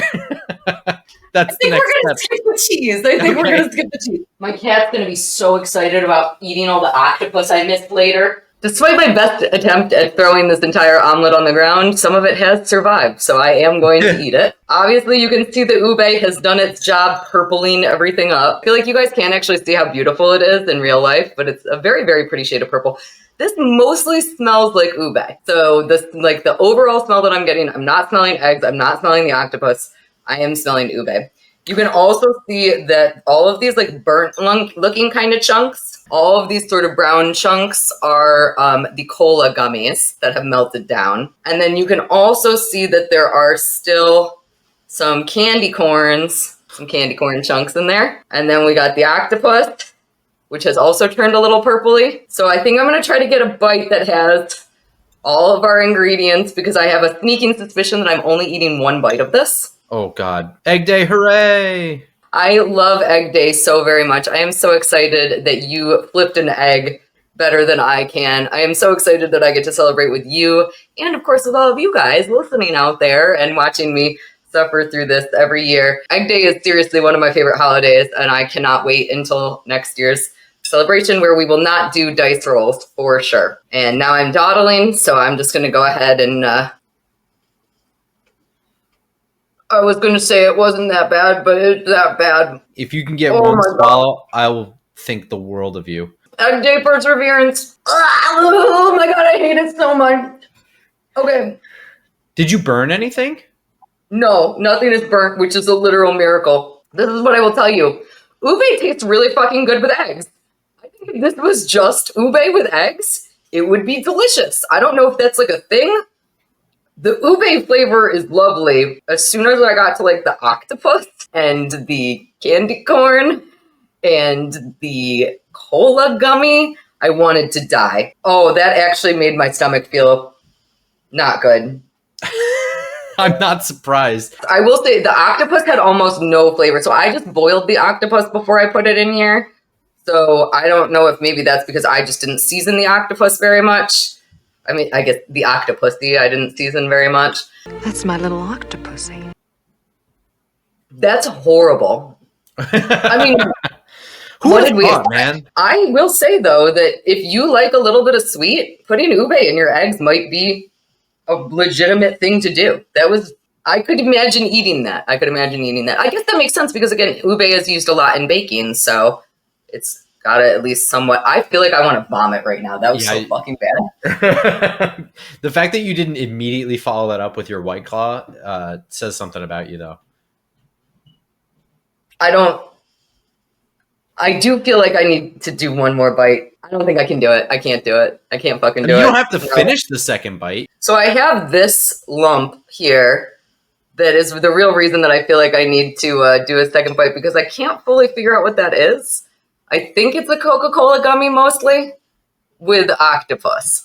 That's I the think next we're gonna step. skip the cheese. I think we're gonna skip the cheese. My cat's gonna be so excited about eating all the octopus I missed later. Despite my best attempt at throwing this entire omelet on the ground, some of it has survived, so I am going to eat it. Obviously, you can see the ube has done its job purpling everything up. I feel like you guys can't actually see how beautiful it is in real life, but it's a very, very pretty shade of purple. This mostly smells like ube. So this, like the overall smell that I'm getting, I'm not smelling eggs, I'm not smelling the octopus, I am smelling ube. You can also see that all of these like burnt looking kind of chunks, all of these sort of brown chunks are the cola gummies that have melted down. And then you can also see that there are still some candy corn chunks in there. And then we got the octopus, which has also turned a little purpley. So I think I'm gonna try to get a bite that has all of our ingredients, because I have a sneaking suspicion that I'm only eating one bite of this. Oh God, Egg Day, hooray! I love Egg Day so very much. I am so excited that you flipped an egg better than I can. I am so excited that I get to celebrate with you, and of course with all of you guys listening out there and watching me suffer through this every year. Egg Day is seriously one of my favorite holidays, and I cannot wait until next year's celebration where we will not do dice rolls for sure. And now I'm dawdling, so I'm just going to go ahead and I was going to say it wasn't that bad, but it's that bad. If you can get one swallow, I will think the world of you. Egg Day perseverance. Oh my god, I hate it so much. Okay. Did you burn anything? No, nothing is burnt, which is a literal miracle. This is what I will tell you. Ube tastes really fucking good with eggs. I think if this was just ube with eggs, it would be delicious. I don't know if that's like a thing. The ube flavor is lovely. As soon as I got to like the octopus and the candy corn and the cola gummy, I wanted to die. Oh, that actually made my stomach feel not good. I'm not surprised. I will say the octopus had almost no flavor. So I just boiled the octopus before I put it in here. So I don't know if maybe that's because I just didn't season the octopus very much. I mean, I guess the Octopussy I didn't season very much. That's my little Octopussy. That's horrible. I mean, Who what would did we thought, man? I will say, though, that if you like a little bit of sweet, putting ube in your eggs might be a legitimate thing to do. I could imagine eating that. I guess that makes sense because, again, ube is used a lot in baking, so it's got to at least somewhat. I feel like I want to vomit right now. That was so fucking bad. The fact that you didn't immediately follow that up with your White Claw says something about you, though. I do feel like I need to do one more bite. I don't think I can do it. I can't do it. I can't fucking do it. You don't have to finish the second bite. So I have this lump here that is the real reason that I feel like I need to do a second bite because I can't fully figure out what that is. I think it's a Coca-Cola gummy mostly with octopus.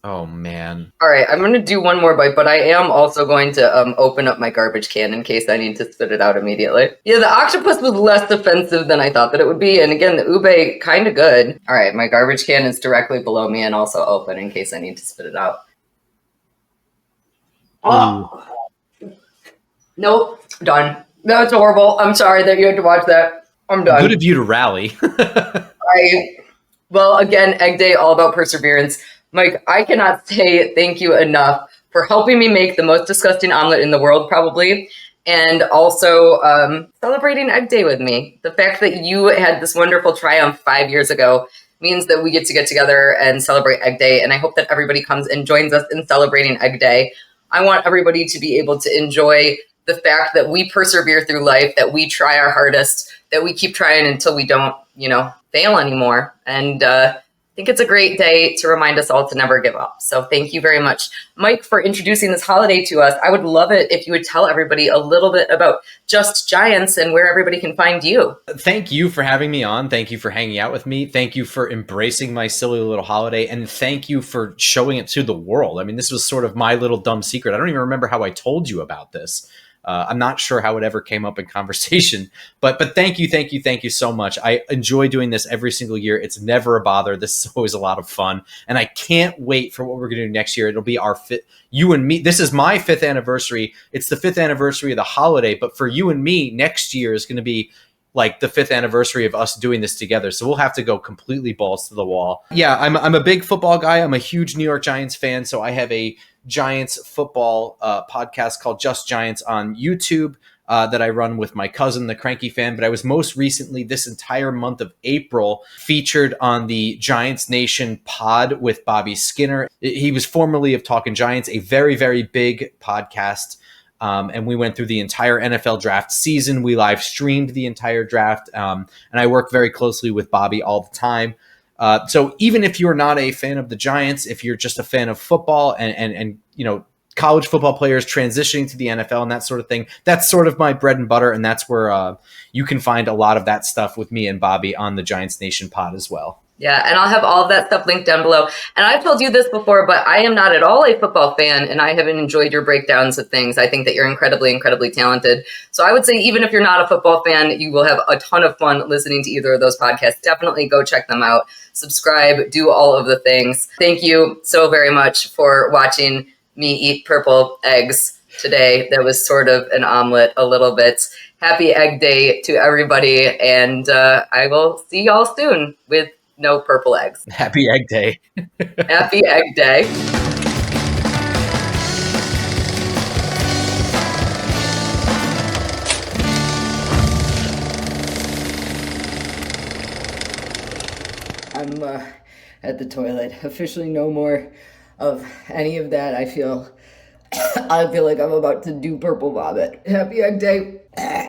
Oh, man. All right, I'm going to do one more bite, but I am also going to open up my garbage can in case I need to spit it out immediately. Yeah, the octopus was less offensive than I thought that it would be. And again, the ube, kind of good. All right, my garbage can is directly below me and also open in case I need to spit it out. Oh. Nope, done. That's horrible. I'm sorry that you had to watch that. I'm done. Good of you to rally. Well, again, Egg Day, all about perseverance. Mike, I cannot say thank you enough for helping me make the most disgusting omelet in the world, probably, and also celebrating Egg Day with me. The fact that you had this wonderful triumph 5 years ago means that we get together and celebrate Egg Day, and I hope that everybody comes and joins us in celebrating Egg Day. I want everybody to be able to enjoy the fact that we persevere through life, that we try our hardest, that we keep trying until we don't, fail anymore. And I think it's a great day to remind us all to never give up. So thank you very much, Mike, for introducing this holiday to us. I would love it if you would tell everybody a little bit about Just Giants and where everybody can find you. Thank you for having me on. Thank you for hanging out with me. Thank you for embracing my silly little holiday. And thank you for showing it to the world. I mean, this was sort of my little dumb secret. I don't even remember how I told you about this. I'm not sure how it ever came up in conversation, but thank you so much. I enjoy doing this every single year. It's never a bother. This is always a lot of fun, and I can't wait for what we're going to do next year. It'll be our you and me. This is my 5th anniversary. It's the 5th anniversary of the holiday, but for you and me, next year is going to be like the 5th anniversary of us doing this together. So we'll have to go completely balls to the wall. Yeah, I'm a big football guy. I'm a huge New York Giants fan. So I have a Giants football podcast called Just Giants on YouTube that I run with my cousin, the Cranky Fan. But I was most recently, this entire month of April, featured on the Giants Nation pod with Bobby Skinner. He was formerly of Talkin' Giants, a very, very big podcast. And we went through the entire NFL draft season. We live streamed the entire draft. And I work very closely with Bobby all the time. So even if you're not a fan of the Giants, if you're just a fan of football and college football players transitioning to the NFL and that sort of thing, that's sort of my bread and butter. And that's where you can find a lot of that stuff with me and Bobby on the Giants Nation pod as well. Yeah, and I'll have all of that stuff linked down below. And I've told you this before, but I am not at all a football fan, and I haven't enjoyed your breakdowns of things. I think that you're incredibly, incredibly talented. So I would say even if you're not a football fan, you will have a ton of fun listening to either of those podcasts. Definitely go check them out. Subscribe, do all of the things. Thank you so very much for watching me eat purple eggs today that was sort of an omelet a little bit. Happy Egg Day to everybody, and I will see y'all soon with no purple eggs. Happy Egg Day. Happy Egg Day. I'm at the toilet. Officially no more of any of that. I feel like I'm about to do purple vomit. Happy Egg Day.